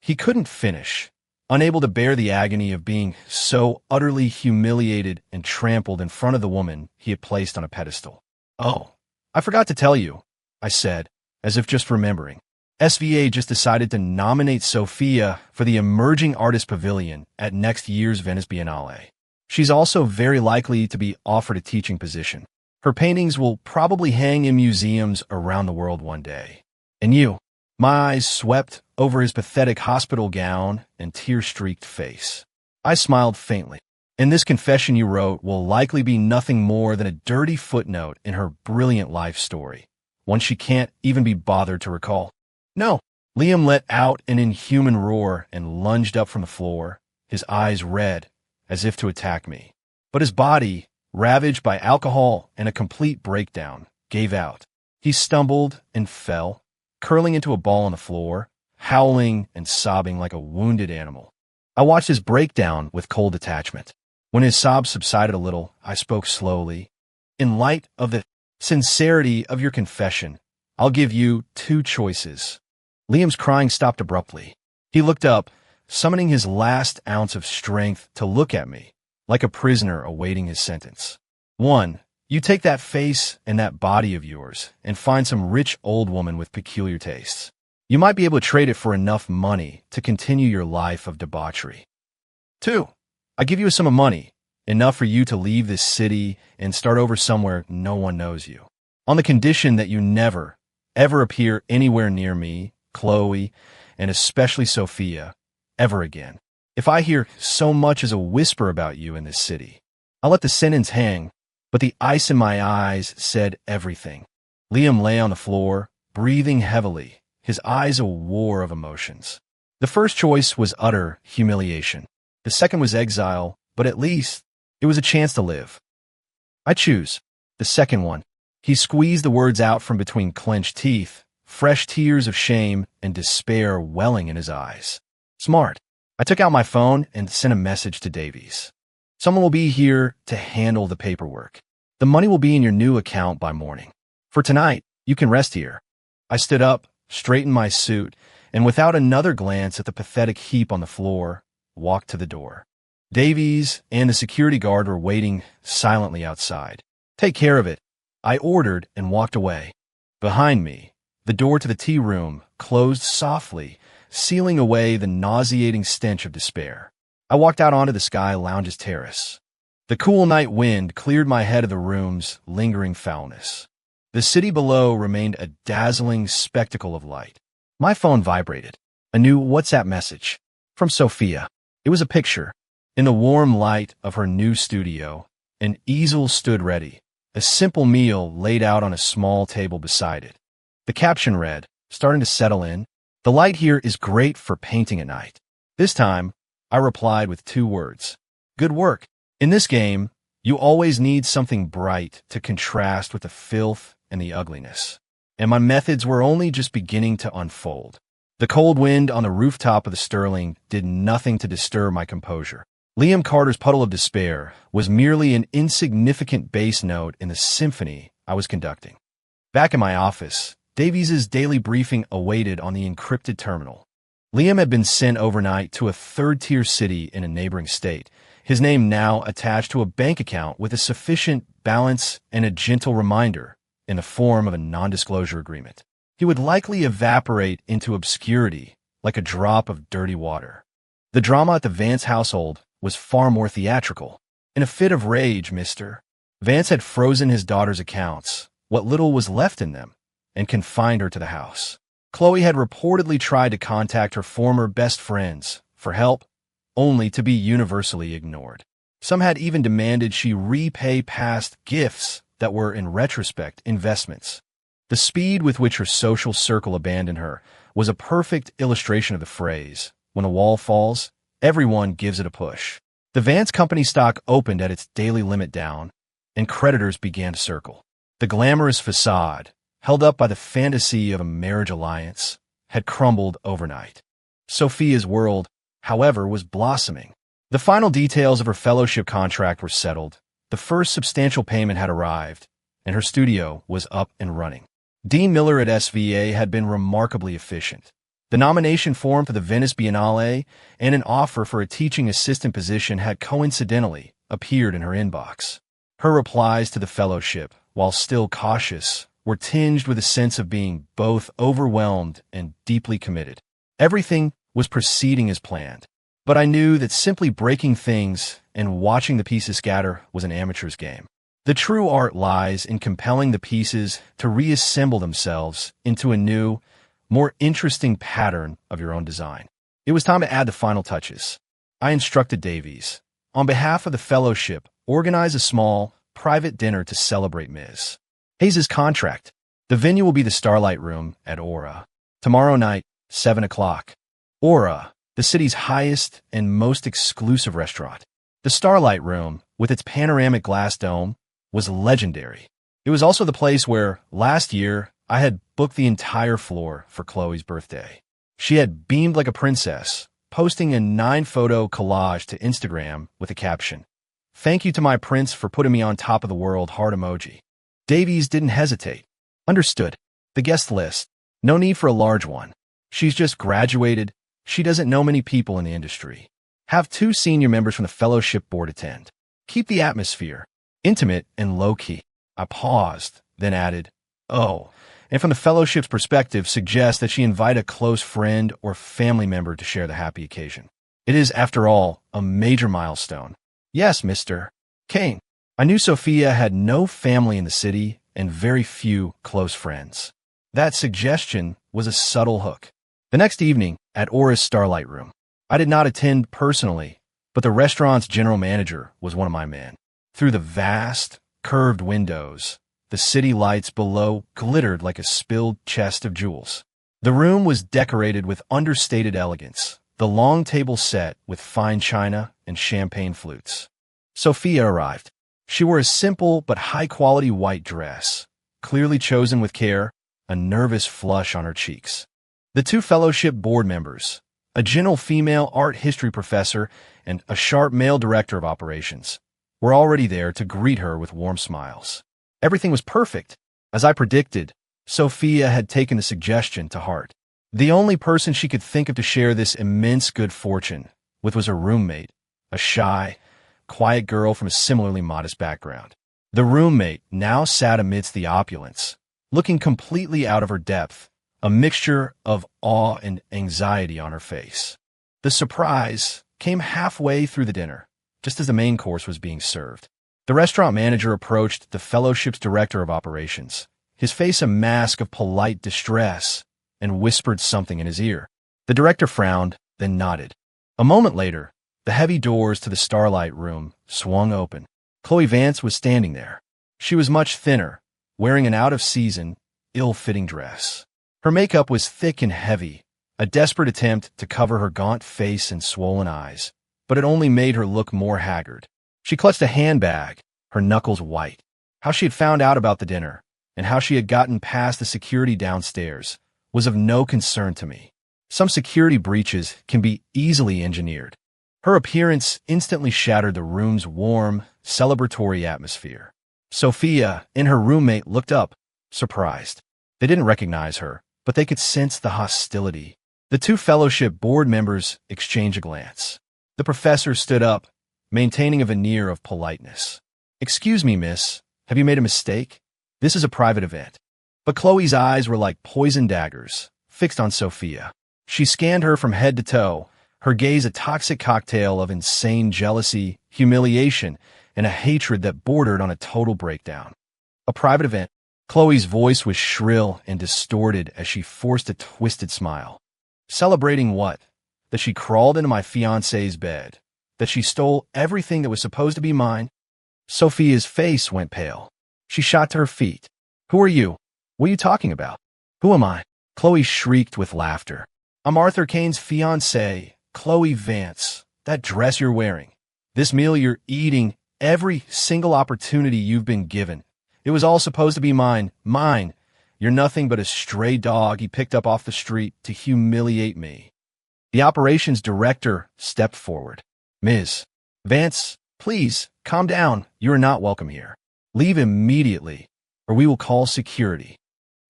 He couldn't finish, unable to bear the agony of being so utterly humiliated and trampled in front of the woman he had placed on a pedestal. Oh, I forgot to tell you, I said, as if just remembering. SVA just decided to nominate Sophia for the Emerging Artist Pavilion at next year's Venice Biennale. She's also very likely to be offered a teaching position. Her paintings will probably hang in museums around the world one day. And you? My eyes swept over his pathetic hospital gown and tear-streaked face. I smiled faintly. And this confession you wrote will likely be nothing more than a dirty footnote in her brilliant life story, one she can't even be bothered to recall. No. Liam let out an inhuman roar and lunged up from the floor, his eyes red, as if to attack me. But his body, ravaged by alcohol and a complete breakdown, gave out. He stumbled and fell, curling into a ball on the floor, howling and sobbing like a wounded animal. I watched his breakdown with cold detachment. When his sobs subsided a little, I spoke slowly. In light of the sincerity of your confession, I'll give you 2 choices. Liam's crying stopped abruptly. He looked up, summoning his last ounce of strength to look at me, like a prisoner awaiting his sentence. 1. You take that face and that body of yours and find some rich old woman with peculiar tastes. You might be able to trade it for enough money to continue your life of debauchery. 2. I give you a sum of money, enough for you to leave this city and start over somewhere no one knows you, on the condition that you never, ever appear anywhere near me, Chloe, and especially Sophia, ever again. If I hear so much as a whisper about you in this city, I'll let the sentence hang, but the ice in my eyes said everything. Liam lay on the floor, breathing heavily, his eyes a war of emotions. The first choice was utter humiliation. The second was exile, but at least it was a chance to live. I choose the second one. He squeezed the words out from between clenched teeth, fresh tears of shame and despair welling in his eyes. Smart. I took out my phone and sent a message to Davies. Someone will be here to handle the paperwork. The money will be in your new account by morning. For tonight, you can rest here. I stood up, straightened my suit, and without another glance at the pathetic heap on the floor, walked to the door. Davies and the security guard were waiting silently outside. Take care of it, I ordered and walked away. Behind me, the door to the tea room closed softly, sealing away the nauseating stench of despair. I walked out onto the Sky Lounge's terrace. The cool night wind cleared my head of the room's lingering foulness. The city below remained a dazzling spectacle of light. My phone vibrated. A new WhatsApp message from Sophia. It was a picture. In the warm light of her new studio, an easel stood ready, a simple meal laid out on a small table beside it. The caption read, starting to settle in, "The light here is great for painting at night." This time, I replied with 2 words. Good work. In this game, you always need something bright to contrast with the filth and the ugliness. And my methods were only just beginning to unfold. The cold wind on the rooftop of the Sterling did nothing to disturb my composure. Liam Carter's puddle of despair was merely an insignificant bass note in the symphony I was conducting. Back in my office, Davies' daily briefing awaited on the encrypted terminal. Liam had been sent overnight to a third-tier city in a neighboring state, his name now attached to a bank account with a sufficient balance and a gentle reminder in the form of a non-disclosure agreement. He would likely evaporate into obscurity like a drop of dirty water. The drama at the Vance household was far more theatrical. In a fit of rage, Mr. Vance had frozen his daughter's accounts, what little was left in them, and confined her to the house. Chloe had reportedly tried to contact her former best friends for help, only to be universally ignored. Some had even demanded she repay past gifts that were, in retrospect, investments. The speed with which her social circle abandoned her was a perfect illustration of the phrase, when a wall falls, everyone gives it a push. The Vance Company stock opened at its daily limit down, and creditors began to circle. The glamorous facade, held up by the fantasy of a marriage alliance, had crumbled overnight. Sophia's world, however, was blossoming. The final details of her fellowship contract were settled, the first substantial payment had arrived, and her studio was up and running. Dean Miller at SVA had been remarkably efficient. The nomination form for the Venice Biennale and an offer for a teaching assistant position had coincidentally appeared in her inbox. Her replies to the fellowship, while still cautious, were tinged with a sense of being both overwhelmed and deeply committed. Everything was proceeding as planned, but I knew that simply breaking things and watching the pieces scatter was an amateur's game. The true art lies in compelling the pieces to reassemble themselves into a new, more interesting pattern of your own design. It was time to add the final touches. I instructed Davies, on behalf of the fellowship, organize a small, private dinner to celebrate Ms. Hayes' contract. The venue will be the Starlight Room at Aura. Tomorrow night, 7 o'clock. Aura, the city's highest and most exclusive restaurant. The Starlight Room, with its panoramic glass dome, was legendary. It was also the place where, last year, I had booked the entire floor for Chloe's birthday. She had beamed like a princess, posting a 9-photo collage to Instagram with a caption, "Thank you to my prince for putting me on top of the world," heart emoji. Davies didn't hesitate. Understood. The guest list. No need for a large one. She's just graduated. She doesn't know many people in the industry. Have 2 senior members from the fellowship board attend. Keep the atmosphere intimate and low-key. I paused, then added, "Oh, and from the fellowship's perspective, suggest that she invite a close friend or family member to share the happy occasion. It is, after all, a major milestone." "Yes, Mr. Kane." I knew Sophia had no family in the city and very few close friends. That suggestion was a subtle hook. The next evening, at Aura's Starlight Room, I did not attend personally, but the restaurant's general manager was one of my men. Through the vast, curved windows, the city lights below glittered like a spilled chest of jewels. The room was decorated with understated elegance, the long table set with fine china and champagne flutes. Sophia arrived. She wore a simple but high-quality white dress, clearly chosen with care, a nervous flush on her cheeks. The two fellowship board members, a gentle female art history professor and a sharp male director of operations, were already there to greet her with warm smiles. Everything was perfect. As I predicted, Sophia had taken the suggestion to heart. The only person she could think of to share this immense good fortune with was her roommate, a shy, quiet girl from a similarly modest background. The roommate now sat amidst the opulence, looking completely out of her depth, a mixture of awe and anxiety on her face. The surprise came halfway through the dinner, just as the main course was being served. The restaurant manager approached the fellowship's director of operations, his face a mask of polite distress, and whispered something in his ear. The director frowned, then nodded. A moment later, the heavy doors to the Starlight Room swung open. Chloe Vance was standing there. She was much thinner, wearing an out-of-season, ill-fitting dress. Her makeup was thick and heavy, a desperate attempt to cover her gaunt face and swollen eyes, but it only made her look more haggard. She clutched a handbag, her knuckles white. How she had found out about the dinner, and how she had gotten past the security downstairs, was of no concern to me. Some security breaches can be easily engineered. Her appearance instantly shattered the room's warm, celebratory atmosphere. Sophia and her roommate looked up, surprised. They didn't recognize her, but they could sense the hostility. The two fellowship board members exchanged a glance. The professor stood up, maintaining a veneer of politeness. "Excuse me, miss, have you made a mistake? This is a private event." But Chloe's eyes were like poisoned daggers, fixed on Sophia. She scanned her from head to toe, her gaze a toxic cocktail of insane jealousy, humiliation, and a hatred that bordered on a total breakdown. A private event. Chloe's voice was shrill and distorted as she forced a twisted smile. Celebrating what? That she crawled into my fiancé's bed? That she stole everything that was supposed to be mine? Sophia's face went pale. She shot to her feet. "Who are you? What are you talking about? Who am I?" Chloe shrieked with laughter. "I'm Arthur Kane's fiancée, Chloe Vance. That dress you're wearing. This meal you're eating, every single opportunity you've been given. It was all supposed to be mine. Mine. You're nothing but a stray dog he picked up off the street to humiliate me." The operations director stepped forward. "Ms. Vance, please, calm down. You are not welcome here. Leave immediately, or we will call security."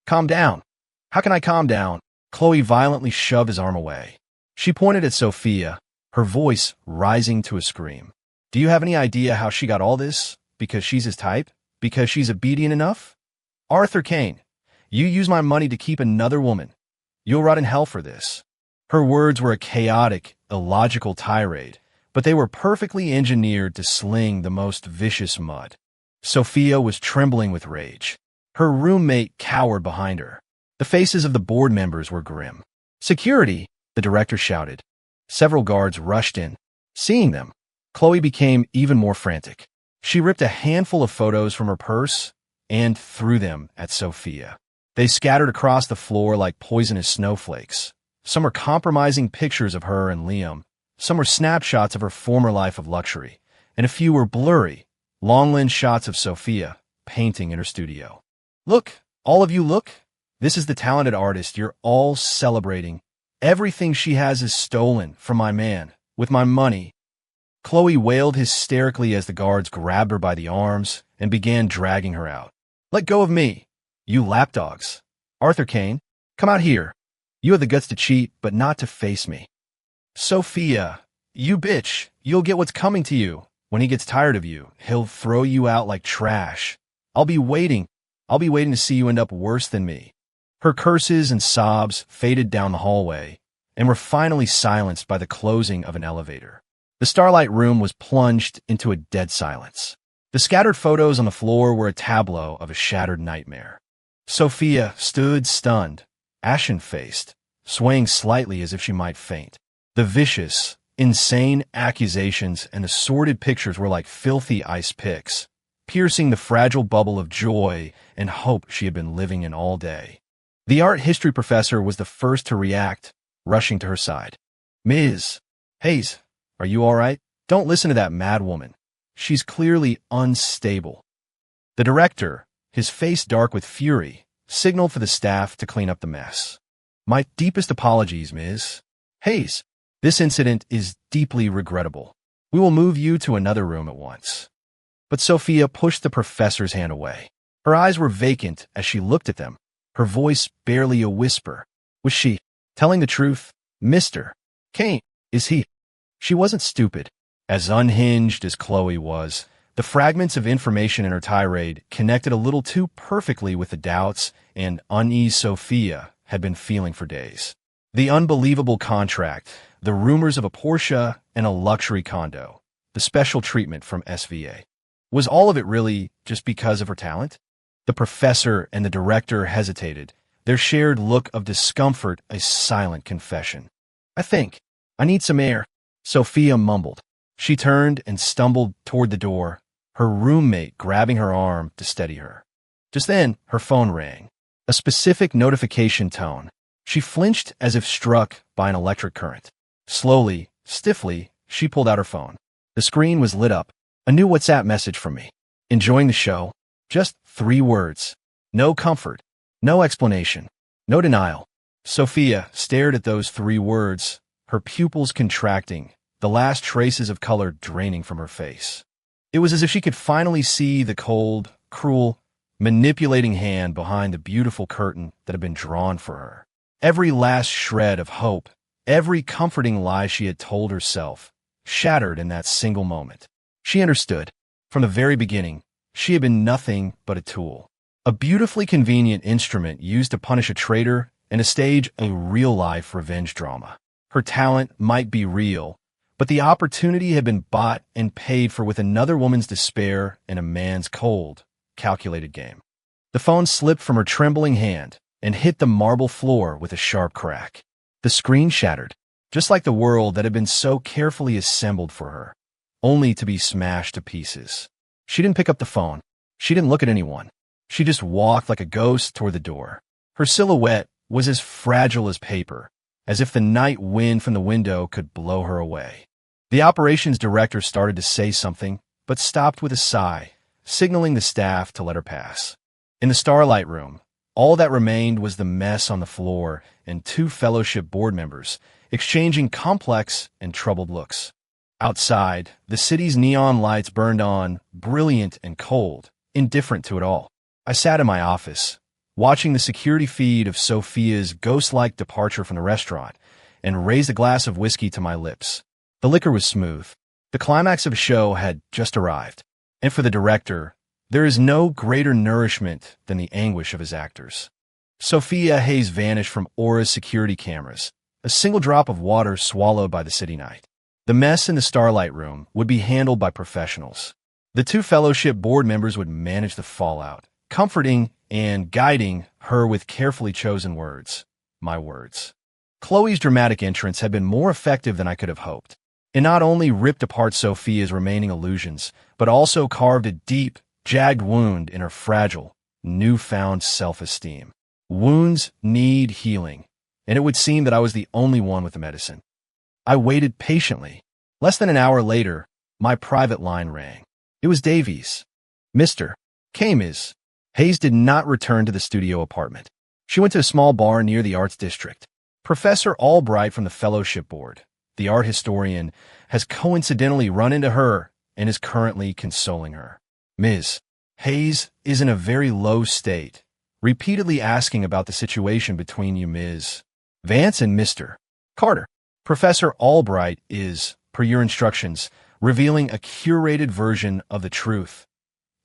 "Calm down. How can I calm down?" Chloe violently shoved his arm away. She pointed at Sophia, her voice rising to a scream. "Do you have any idea how she got all this? Because she's his type? Because she's obedient enough? Arthur Kane, you use my money to keep another woman. You'll rot in hell for this." Her words were a chaotic, illogical tirade, but they were perfectly engineered to sling the most vicious mud. Sophia was trembling with rage. Her roommate cowered behind her. The faces of the board members were grim. "Security!" the director shouted. Several guards rushed in. Seeing them, Chloe became even more frantic. She ripped a handful of photos from her purse and threw them at Sophia. They scattered across the floor like poisonous snowflakes. Some were compromising pictures of her and Liam. Some were snapshots of her former life of luxury. And a few were blurry, long-lens shots of Sophia painting in her studio. "Look, all of you look. This is the talented artist you're all celebrating. Everything she has is stolen from my man, with my money." Chloe wailed hysterically as the guards grabbed her by the arms and began dragging her out. "Let go of me, you lapdogs. Arthur Kane, come out here. You have the guts to cheat, but not to face me." "Sophia, you bitch, you'll get what's coming to you. When he gets tired of you, he'll throw you out like trash. I'll be waiting to see you end up worse than me." Her curses and sobs faded down the hallway and were finally silenced by the closing of an elevator. The Starlight Room was plunged into a dead silence. The scattered photos on the floor were a tableau of a shattered nightmare. Sophia stood stunned, ashen-faced, swaying slightly as if she might faint. The vicious, insane accusations and the sordid pictures were like filthy ice picks, piercing the fragile bubble of joy and hope she had been living in all day. The art history professor was the first to react, rushing to her side. "Ms. Hayes, are you all right? Don't listen to that mad woman. She's clearly unstable." The director, his face dark with fury, signaled for the staff to clean up the mess. "My deepest apologies, Ms. Hayes. This incident is deeply regrettable. We will move you to another room at once." But Sophia pushed the professor's hand away. Her eyes were vacant as she looked at them, her voice barely a whisper. Was she telling the truth? "Mr. Kane, is he?" She wasn't stupid. As unhinged as Chloe was, the fragments of information in her tirade connected a little too perfectly with the doubts and unease Sophia had been feeling for days. The unbelievable contract, the rumors of a Porsche and a luxury condo, the special treatment from SVA. Was all of it really just because of her talent? The professor and the director hesitated, their shared look of discomfort a silent confession. I need some air," Sophia mumbled. She turned and stumbled toward the door, her roommate grabbing her arm to steady her. Just then, her phone rang. A specific notification tone. She flinched as if struck by an electric current. Slowly, stiffly, she pulled out her phone. The screen was lit up. A new WhatsApp message from me. "Enjoying the show?" Just 3 words. No comfort, no explanation, no denial. Sophia stared at those 3 words, her pupils contracting, the last traces of color draining from her face. It was as if she could finally see the cold, cruel, manipulating hand behind the beautiful curtain that had been drawn for her. Every last shred of hope, every comforting lie she had told herself, shattered in that single moment. She understood. From the very beginning, she had been nothing but a tool. A beautifully convenient instrument used to punish a traitor and to stage a real-life revenge drama. Her talent might be real, but the opportunity had been bought and paid for with another woman's despair and a man's cold, calculated game. The phone slipped from her trembling hand and hit the marble floor with a sharp crack. The screen shattered, just like the world that had been so carefully assembled for her, only to be smashed to pieces. She didn't pick up the phone. She didn't look at anyone. She just walked like a ghost toward the door. Her silhouette was as fragile as paper, as if the night wind from the window could blow her away. The operations director started to say something, but stopped with a sigh, signaling the staff to let her pass. In the Starlight Room, all that remained was the mess on the floor and 2 fellowship board members exchanging complex and troubled looks. Outside, the city's neon lights burned on, brilliant and cold, indifferent to it all. I sat in my office, watching the security feed of Sophia's ghost-like departure from the restaurant, and raised a glass of whiskey to my lips. The liquor was smooth. The climax of a show had just arrived. And for the director, there is no greater nourishment than the anguish of his actors. Sophia Hayes vanished from Aura's security cameras, a single drop of water swallowed by the city night. The mess in the Starlight Room would be handled by professionals. The 2 fellowship board members would manage the fallout, comforting and guiding her with carefully chosen words. My words. Chloe's dramatic entrance had been more effective than I could have hoped. It not only ripped apart Sophia's remaining illusions, but also carved a deep, jagged wound in her fragile, newfound self-esteem. Wounds need healing, and it would seem that I was the only one with the medicine. I waited patiently. Less than an hour later, my private line rang. It was Davies. "Mr. Kane, Ms. Hayes did not return to the studio apartment. She went to a small bar near the Arts District. Professor Albright from the Fellowship Board, the art historian, has coincidentally run into her and is currently consoling her. Ms. Hayes is in a very low state, repeatedly asking about the situation between you, Ms. Vance and Mr. Carter. Professor Albright is, per your instructions, revealing a curated version of the truth,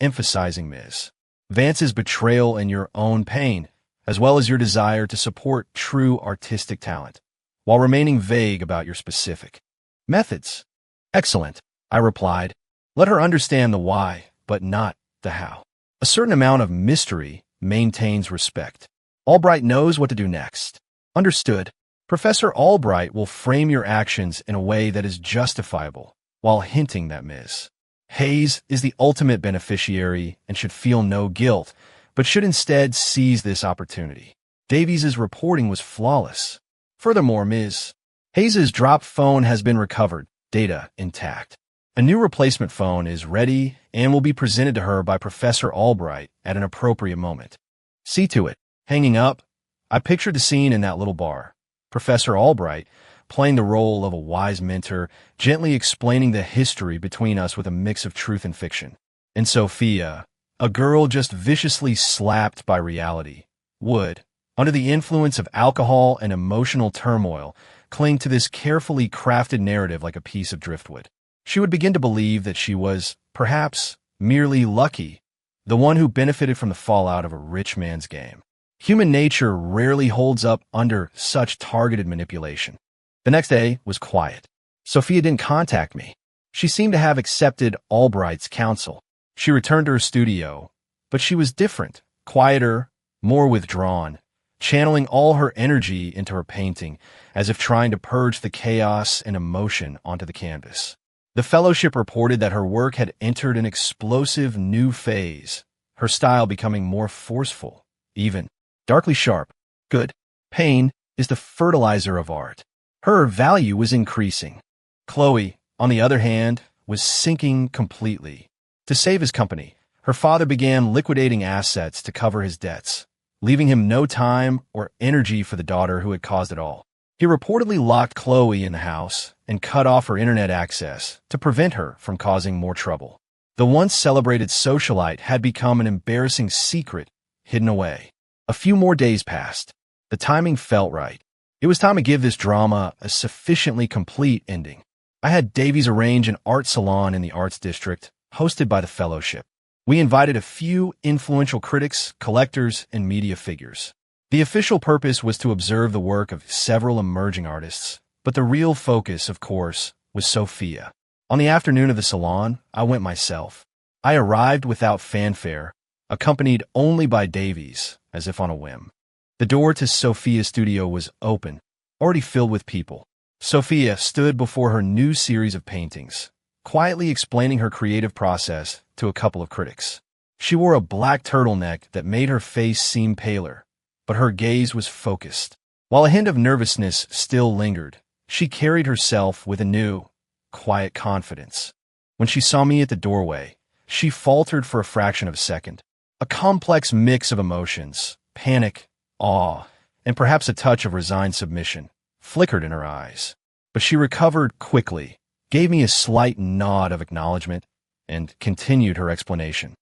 emphasizing Ms. Vance's betrayal and your own pain, as well as your desire to support true artistic talent, while remaining vague about your specific methods." "Excellent," I replied. "Let her understand the why, but not the how. A certain amount of mystery maintains respect. Albright knows what to do next." "Understood." Professor Albright will frame your actions in a way that is justifiable, while hinting that Ms. Hayes is the ultimate beneficiary and should feel no guilt, but should instead seize this opportunity. Davies's reporting was flawless. Furthermore, Ms. Hayes's dropped phone has been recovered, data intact. A new replacement phone is ready and will be presented to her by Professor Albright at an appropriate moment. See to it. Hanging up, I pictured the scene in that little bar. Professor Albright, playing the role of a wise mentor, gently explaining the history between us with a mix of truth and fiction. And Sophia, a girl just viciously slapped by reality, would, under the influence of alcohol and emotional turmoil, cling to this carefully crafted narrative like a piece of driftwood. She would begin to believe that she was, perhaps, merely lucky, the one who benefited from the fallout of a rich man's game. Human nature rarely holds up under such targeted manipulation. The next day was quiet. Sophia didn't contact me. She seemed to have accepted Albright's counsel. She returned to her studio, but she was different, quieter, more withdrawn, channeling all her energy into her painting, as if trying to purge the chaos and emotion onto the canvas. The fellowship reported that her work had entered an explosive new phase, her style becoming more forceful, even darkly sharp. Good. Pain is the fertilizer of art. Her value was increasing. Chloe, on the other hand, was sinking completely. To save his company, her father began liquidating assets to cover his debts, leaving him no time or energy for the daughter who had caused it all. He reportedly locked Chloe in the house and cut off her internet access to prevent her from causing more trouble. The once celebrated socialite had become an embarrassing secret hidden away. A few more days passed. The timing felt right. It was time to give this drama a sufficiently complete ending. I had Davies arrange an art salon in the Arts District, hosted by the Fellowship. We invited a few influential critics, collectors, and media figures. The official purpose was to observe the work of several emerging artists, but the real focus, of course, was Sophia. On the afternoon of the salon, I went myself. I arrived without fanfare, accompanied only by Davies, as if on a whim. The door to Sophia's studio was open, already filled with people. Sophia stood before her new series of paintings, quietly explaining her creative process to a couple of critics. She wore a black turtleneck that made her face seem paler, but her gaze was focused. While a hint of nervousness still lingered, she carried herself with a new, quiet confidence. When she saw me at the doorway, she faltered for a fraction of a second. A complex mix of emotions, panic, awe, and perhaps a touch of resigned submission, flickered in her eyes. But she recovered quickly, gave me a slight nod of acknowledgement, and continued her explanation.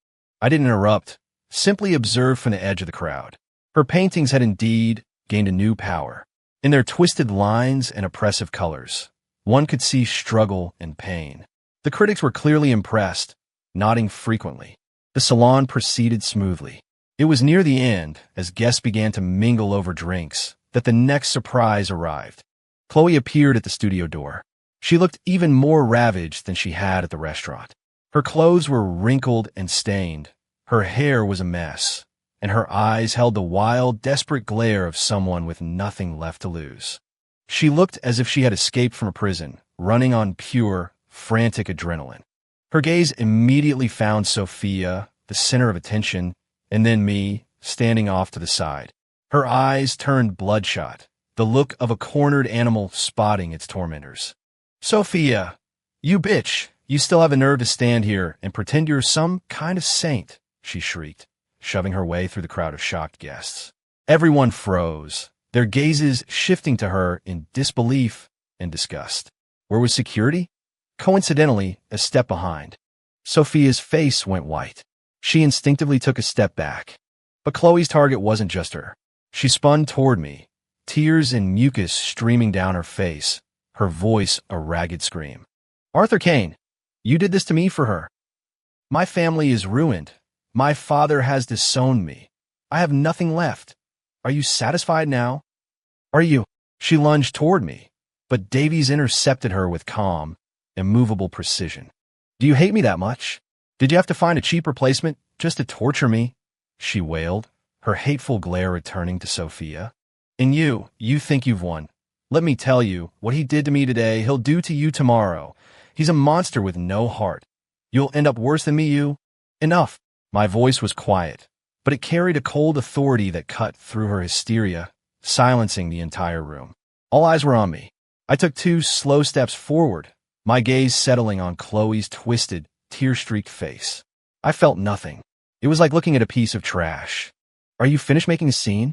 I didn't interrupt, simply observed from the edge of the crowd. Her paintings had indeed gained a new power. In their twisted lines and oppressive colors, one could see struggle and pain. The critics were clearly impressed, nodding frequently. The salon proceeded smoothly. It was near the end, as guests began to mingle over drinks, that the next surprise arrived. Chloe appeared at the studio door. She looked even more ravaged than she had at the restaurant. Her clothes were wrinkled and stained, her hair was a mess, and her eyes held the wild, desperate glare of someone with nothing left to lose. She looked as if she had escaped from a prison, running on pure, frantic adrenaline. Her gaze immediately found Sophia, the center of attention, and then me, standing off to the side. Her eyes turned bloodshot, the look of a cornered animal spotting its tormentors. "Sophia, you bitch, you still have the nerve to stand here and pretend you're some kind of saint," she shrieked, shoving her way through the crowd of shocked guests. Everyone froze, their gazes shifting to her in disbelief and disgust. Where was security? Coincidentally, a step behind. Sophia's face went white. She instinctively took a step back. But Chloe's target wasn't just her. She spun toward me, tears and mucus streaming down her face, her voice a ragged scream. "Arthur Kane, you did this to me for her. My family is ruined. My father has disowned me. I have nothing left. Are you satisfied now? Are you?" She lunged toward me, but Davies intercepted her with calm, immovable precision. "Do you hate me that much? Did you have to find a cheap replacement just to torture me?" she wailed, her hateful glare returning to Sophia. "And you think you've won. Let me tell you, what he did to me today, he'll do to you tomorrow. He's a monster with no heart. You'll end up worse than me, you. Enough. My voice was quiet, but it carried a cold authority that cut through her hysteria, silencing the entire room. All eyes were on me. I took 2 slow steps forward, my gaze settling on Chloe's twisted, tear-streaked face. I felt nothing. It was like looking at a piece of trash. Are you finished making a scene?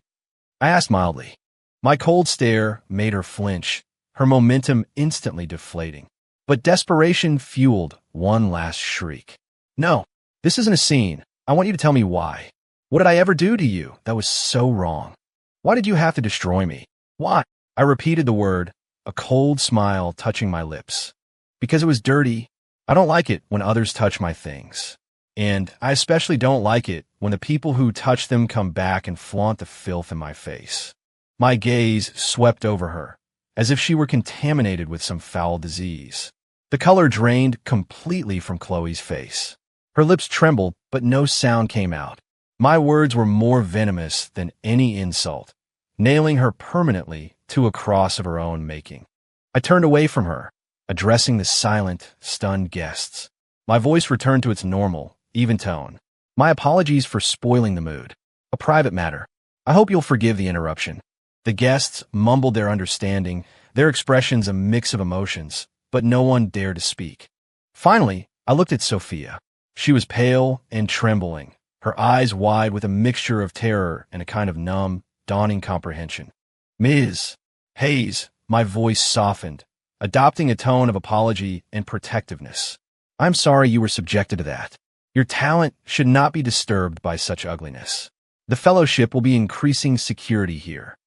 I asked mildly. My cold stare made her flinch, her momentum instantly deflating. But desperation fueled one last shriek. No, this isn't a scene. I want you to tell me why. What did I ever do to you that was so wrong? Why did you have to destroy me? Why? I repeated the word, a cold smile touching my lips. Because it was dirty. I don't like it when others touch my things. And I especially don't like it when the people who touch them come back and flaunt the filth in my face. My gaze swept over her, as if she were contaminated with some foul disease. The color drained completely from Chloe's face. Her lips trembled, but no sound came out. My words were more venomous than any insult, nailing her permanently to a cross of her own making. I turned away from her, addressing the silent, stunned guests. My voice returned to its normal, even tone. My apologies for spoiling the mood. A private matter. I hope you'll forgive the interruption. The guests mumbled their understanding, their expressions a mix of emotions, but no one dared to speak. Finally, I looked at Sophia. She was pale and trembling, her eyes wide with a mixture of terror and a kind of numb, dawning comprehension. Ms. Hayes, my voice softened, adopting a tone of apology and protectiveness. I'm sorry you were subjected to that. Your talent should not be disturbed by such ugliness. The fellowship will be increasing security here.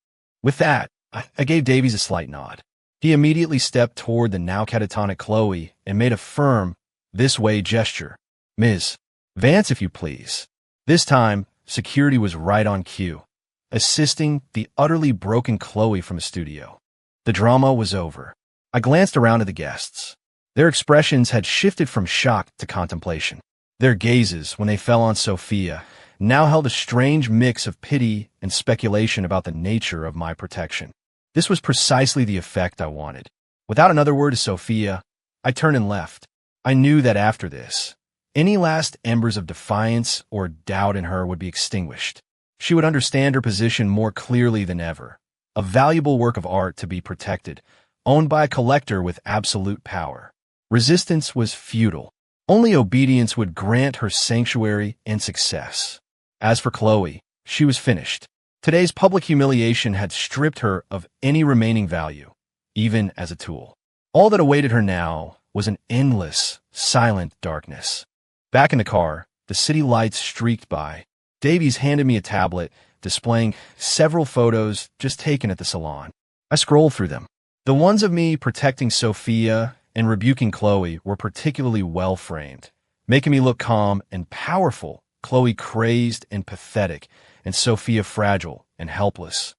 With that, I gave Davies a slight nod. He immediately stepped toward the now catatonic Chloe and made a firm, this-way gesture. Ms. Vance, if you please. This time, security was right on cue, assisting the utterly broken Chloe from the studio. The drama was over. I glanced around at the guests. Their expressions had shifted from shock to contemplation. Their gazes, when they fell on Sophia, now held a strange mix of pity and speculation about the nature of my protection. This was precisely the effect I wanted. Without another word to Sophia, I turned and left. I knew that after this, any last embers of defiance or doubt in her would be extinguished. She would understand her position more clearly than ever. A valuable work of art to be protected, owned by a collector with absolute power. Resistance was futile. Only obedience would grant her sanctuary and success. As for Chloe, she was finished. Today's public humiliation had stripped her of any remaining value, even as a tool. All that awaited her now was an endless, silent darkness. Back in the car, the city lights streaked by. Davies handed me a tablet, displaying several photos just taken at the salon. I scrolled through them. The ones of me protecting Sophia and rebuking Chloe were particularly well framed, making me look calm and powerful, Chloe crazed and pathetic, and Sophia fragile and helpless.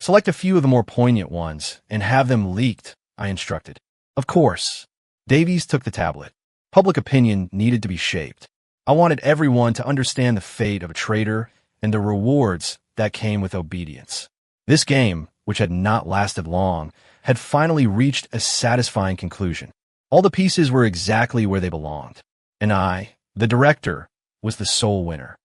Select a few of the more poignant ones and have them leaked, I instructed. Of course. Davies took the tablet. Public opinion needed to be shaped. I wanted everyone to understand the fate of a traitor and the rewards that came with obedience. This game, which had not lasted long, had finally reached a satisfying conclusion. All the pieces were exactly where they belonged. And I, the director, was the sole winner.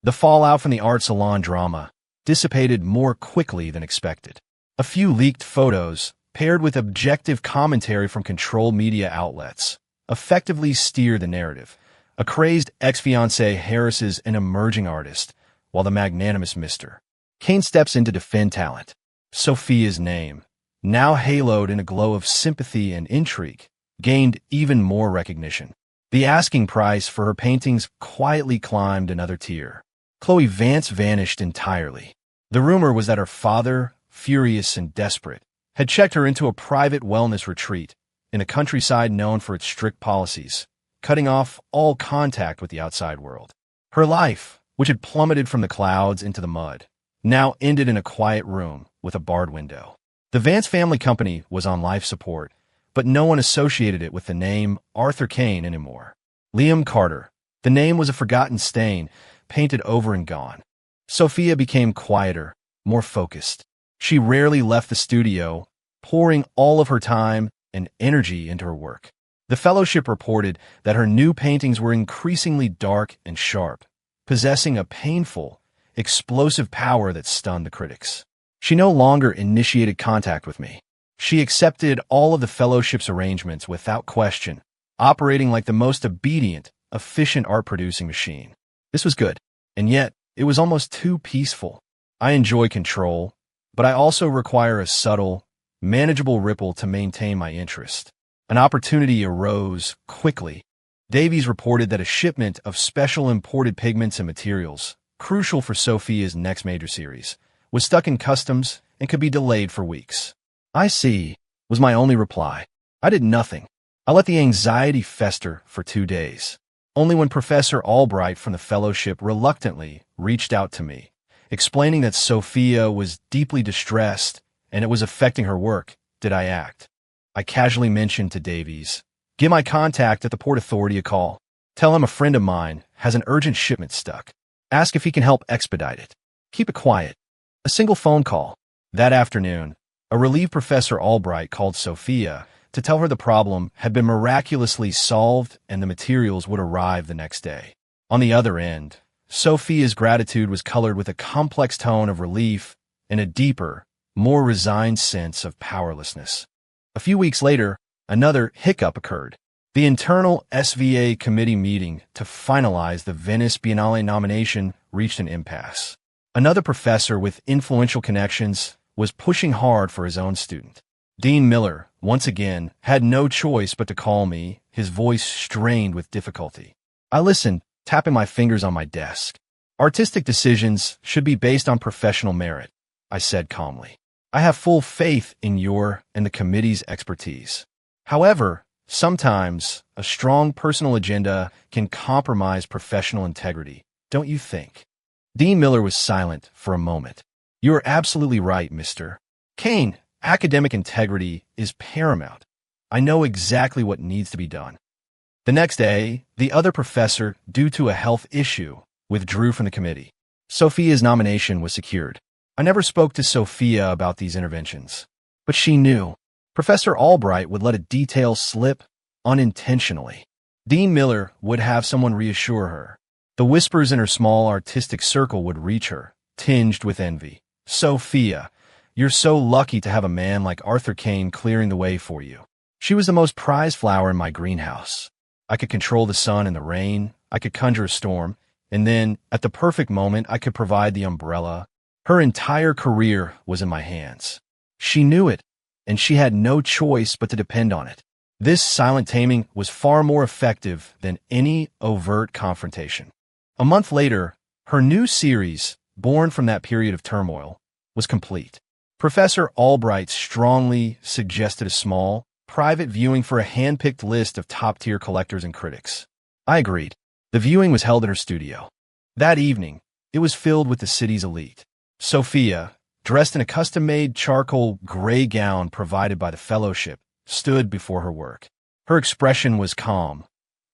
The fallout from the art salon drama dissipated more quickly than expected. A few leaked photos, paired with objective commentary from controlled media outlets, effectively steered the narrative. A crazed ex-fiancé harasses an emerging artist, while the magnanimous Mr. Kane steps in to defend talent. Sophia's name, now haloed in a glow of sympathy and intrigue, gained even more recognition. The asking price for her paintings quietly climbed another tier. Chloe Vance vanished entirely. The rumor was that her father, furious and desperate, had checked her into a private wellness retreat in a countryside known for its strict policies, cutting off all contact with the outside world. Her life, which had plummeted from the clouds into the mud, now ended in a quiet room with a barred window. The Vance family company was on life support, but no one associated it with the name Arthur Kane anymore. Liam Carter. The name was a forgotten stain, painted over and gone. Sophia became quieter, more focused. She rarely left the studio, pouring all of her time and energy into her work. The fellowship reported that her new paintings were increasingly dark and sharp, possessing a painful, explosive power that stunned the critics. She no longer initiated contact with me. She accepted all of the fellowship's arrangements without question, operating like the most obedient, efficient art-producing machine. This was good, and yet it was almost too peaceful. I enjoy control, but I also require a subtle, manageable ripple to maintain my interest. An opportunity arose quickly. Davies reported that a shipment of special imported pigments and materials, crucial for Sophia's next major series, was stuck in customs and could be delayed for weeks. "I see," was my only reply. I did nothing. I let the anxiety fester for 2 days. Only when Professor Albright from the fellowship reluctantly reached out to me, explaining that Sophia was deeply distressed and it was affecting her work, did I act. I casually mentioned to Davies, "Give my contact at the Port Authority a call. Tell him a friend of mine has an urgent shipment stuck. Ask if he can help expedite it. Keep it quiet." A single phone call. That afternoon, a relieved Professor Albright called Sophia to tell her the problem had been miraculously solved and the materials would arrive the next day. On the other end, Sophia's gratitude was colored with a complex tone of relief and a deeper, more resigned sense of powerlessness. A few weeks later, another hiccup occurred. The internal SVA committee meeting to finalize the Venice Biennale nomination reached an impasse. Another professor with influential connections was pushing hard for his own student. Dean Miller, once again, had no choice but to call me, his voice strained with difficulty. I listened, tapping my fingers on my desk. "Artistic decisions should be based on professional merit," I said calmly. "I have full faith in your and the committee's expertise. However, sometimes a strong personal agenda can compromise professional integrity, don't you think?" Dean Miller was silent for a moment. "You are absolutely right, Mr. Kane. Academic integrity is paramount. I know exactly what needs to be done." The next day, the other professor, due to a health issue, withdrew from the committee. Sophia's nomination was secured. I never spoke to Sophia about these interventions, but she knew. Professor Albright would let a detail slip unintentionally. Dean Miller would have someone reassure her. The whispers in her small artistic circle would reach her, tinged with envy. "Sophia, you're so lucky to have a man like Arthur Kane clearing the way for you." She was the most prized flower in my greenhouse. I could control the sun and the rain, I could conjure a storm, and then, at the perfect moment, I could provide the umbrella. Her entire career was in my hands. She knew it, and she had no choice but to depend on it. This silent taming was far more effective than any overt confrontation. A month later, her new series, born from that period of turmoil, was complete. Professor Albright strongly suggested a small, private viewing for a hand-picked list of top-tier collectors and critics. I agreed. The viewing was held in her studio. That evening, it was filled with the city's elite. Sophia, dressed in a custom-made charcoal gray gown provided by the fellowship, stood before her work. Her expression was calm,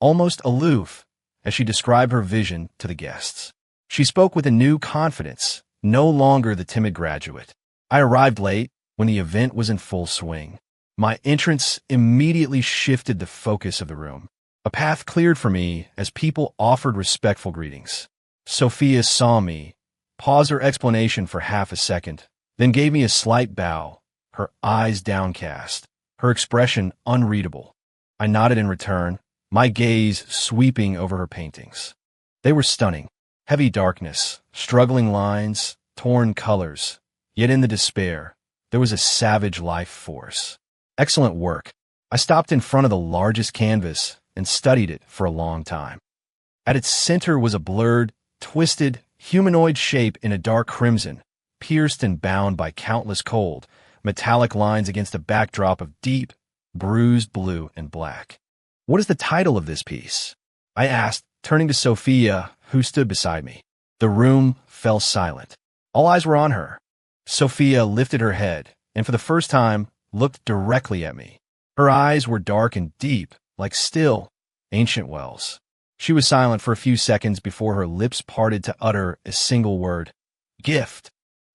almost aloof, as she described her vision to the guests. She spoke with a new confidence, no longer the timid graduate. I arrived late when the event was in full swing. My entrance immediately shifted the focus of the room. A path cleared for me as people offered respectful greetings. Sophia saw me, paused her explanation for half a second, then gave me a slight bow, her eyes downcast, her expression unreadable. I nodded in return, my gaze sweeping over her paintings. They were stunning. Heavy darkness, struggling lines, torn colors. Yet in the despair, there was a savage life force. Excellent work. I stopped in front of the largest canvas and studied it for a long time. At its center was a blurred, twisted, humanoid shape in a dark crimson, pierced and bound by countless cold, metallic lines against a backdrop of deep, bruised blue and black. "What is the title of this piece?" I asked, turning to Sophia, who stood beside me. The room fell silent. All eyes were on her. Sophia lifted her head, and for the first time, looked directly at me. Her eyes were dark and deep, like still, ancient wells. She was silent for a few seconds before her lips parted to utter a single word. "Gift."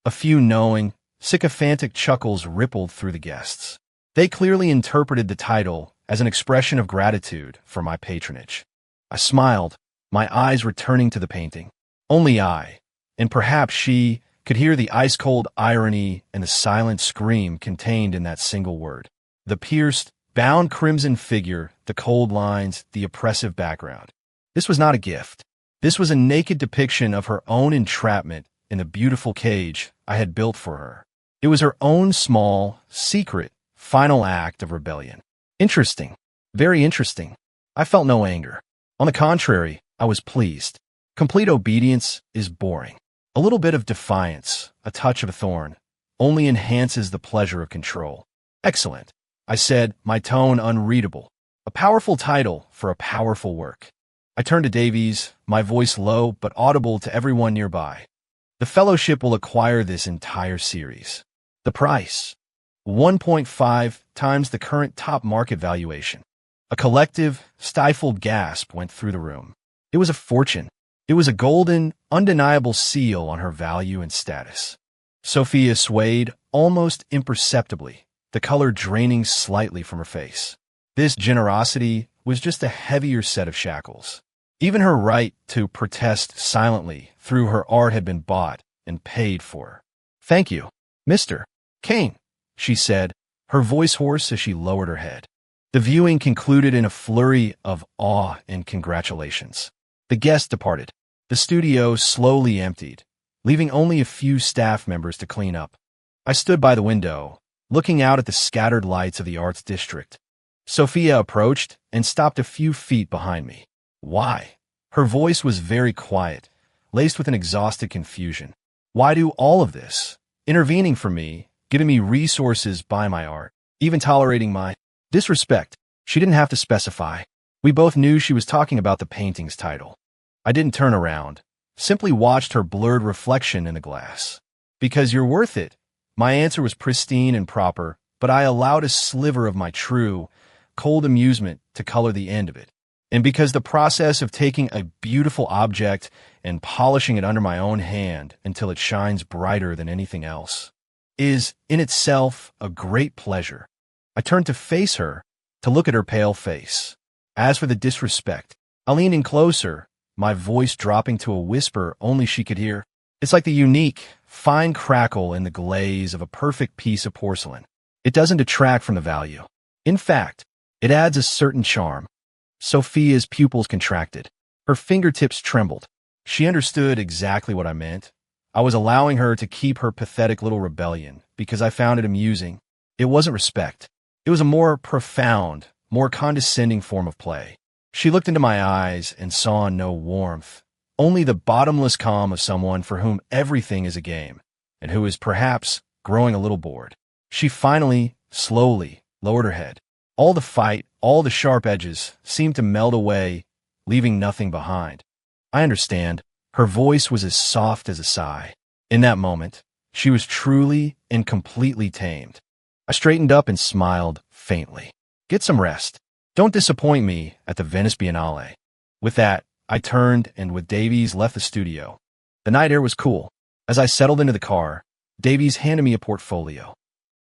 A few knowing, Sycophantic chuckles rippled through the guests. They clearly interpreted the title as an expression of gratitude for my patronage. I smiled, my eyes returning to the painting. Only I, and perhaps she, could hear the ice-cold irony and the silent scream contained in that single word. The pierced, bound crimson figure, the cold lines, the oppressive background. This was not a gift. This was a naked depiction of her own entrapment in the beautiful cage I had built for her. It was her own small, secret, final act of rebellion. Interesting. Very interesting. I felt no anger. On the contrary, I was pleased. Complete obedience is boring. A little bit of defiance, a touch of a thorn, only enhances the pleasure of control. Excellent, I said, my tone unreadable. A powerful title for a powerful work. I turned to Davies, my voice low but audible to everyone nearby. The fellowship will acquire this entire series. The price, 1.5 times the current top market valuation. A collective, stifled gasp went through the room. It was a fortune. It was a golden, undeniable seal on her value and status. Sophia swayed almost imperceptibly, the color draining slightly from her face. This generosity was just a heavier set of shackles. Even her right to protest silently through her art had been bought and paid for. "Thank you, Mr. Kane," she said, her voice hoarse as she lowered her head. The viewing concluded in a flurry of awe and congratulations. The guests departed. The studio slowly emptied, leaving only a few staff members to clean up. I stood by the window, looking out at the scattered lights of the arts district. Sophia approached and stopped a few feet behind me. Why? Her voice was very quiet, laced with an exhausted confusion. Why do all of this? Intervening for me, giving me resources by my art, even tolerating my disrespect. She didn't have to specify. We both knew she was talking about the painting's title. I didn't turn around, simply watched her blurred reflection in the glass. "Because you're worth it." My answer was pristine and proper, but I allowed a sliver of my true, cold amusement to color the end of it. And because the process of taking a beautiful object and polishing it under my own hand until it shines brighter than anything else is, in itself, a great pleasure. I turned to face her, to look at her pale face. As for the disrespect, I leaned in closer, my voice dropping to a whisper only she could hear. It's like the unique, fine crackle in the glaze of a perfect piece of porcelain. It doesn't detract from the value. In fact, it adds a certain charm. Sophia's pupils contracted. Her fingertips trembled. She understood exactly what I meant. I was allowing her to keep her pathetic little rebellion because I found it amusing. It wasn't respect. It was a more profound, more condescending form of play. She looked into my eyes and saw no warmth, only the bottomless calm of someone for whom everything is a game, and who is perhaps growing a little bored. She finally, slowly, lowered her head. All the fight, all the sharp edges, seemed to melt away, leaving nothing behind. I understand. Her voice was as soft as a sigh. In that moment, she was truly and completely tamed. I straightened up and smiled faintly. "Get some rest. Don't disappoint me at the Venice Biennale." With that, I turned and with Davies left the studio. The night air was cool. As I settled into the car, Davies handed me a portfolio.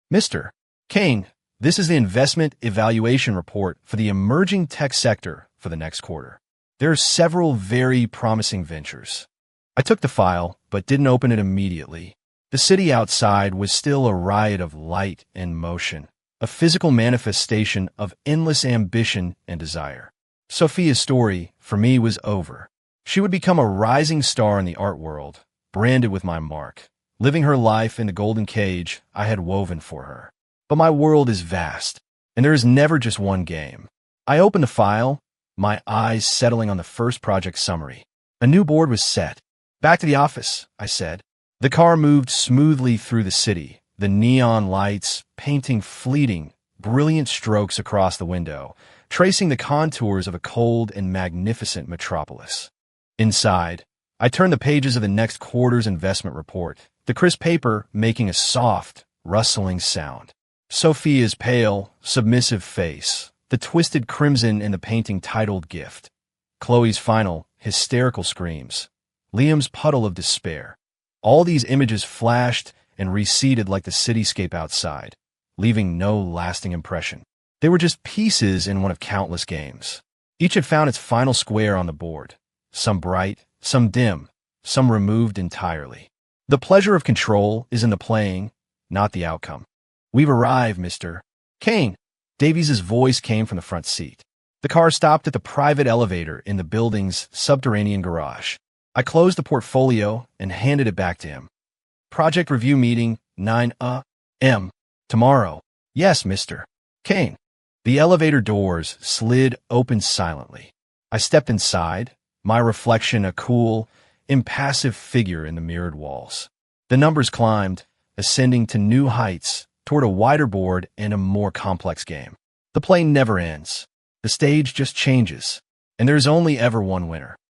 "Mr. Kane, this is the investment evaluation report for the emerging tech sector for the next quarter. There are several very promising ventures." I took the file, but didn't open it immediately. The city outside was still a riot of light and motion, a physical manifestation of endless ambition and desire. Sophia's story, for me, was over. She would become a rising star in the art world, branded with my mark, living her life in the golden cage I had woven for her. But my world is vast, and there is never just one game. I opened the file, my eyes settling on the first project summary. A new board was set. "Back to the office," I said. The car moved smoothly through the city, the neon lights painting fleeting, brilliant strokes across the window, tracing the contours of a cold and magnificent metropolis. Inside, I turned the pages of the next quarter's investment report, the crisp paper making a soft, rustling sound. Sophia's pale, submissive face, the twisted crimson in the painting titled Gift, Chloe's final, hysterical screams, Liam's puddle of despair. All these images flashed and receded like the cityscape outside, leaving no lasting impression. They were just pieces in one of countless games. Each had found its final square on the board, some bright, some dim, some removed entirely. The pleasure of control is in the playing, not the outcome. "We've arrived, Mr. Kane." Davies's voice came from the front seat. The car stopped at the private elevator in the building's subterranean garage. I closed the portfolio and handed it back to him. "Project review meeting, 9 a.m. tomorrow." "Yes, Mr. Kane." The elevator doors slid open silently. I stepped inside, my reflection a cool, impassive figure in the mirrored walls. The numbers climbed, ascending to new heights toward a wider board and a more complex game. The play never ends. The stage just changes, and there's only ever one winner.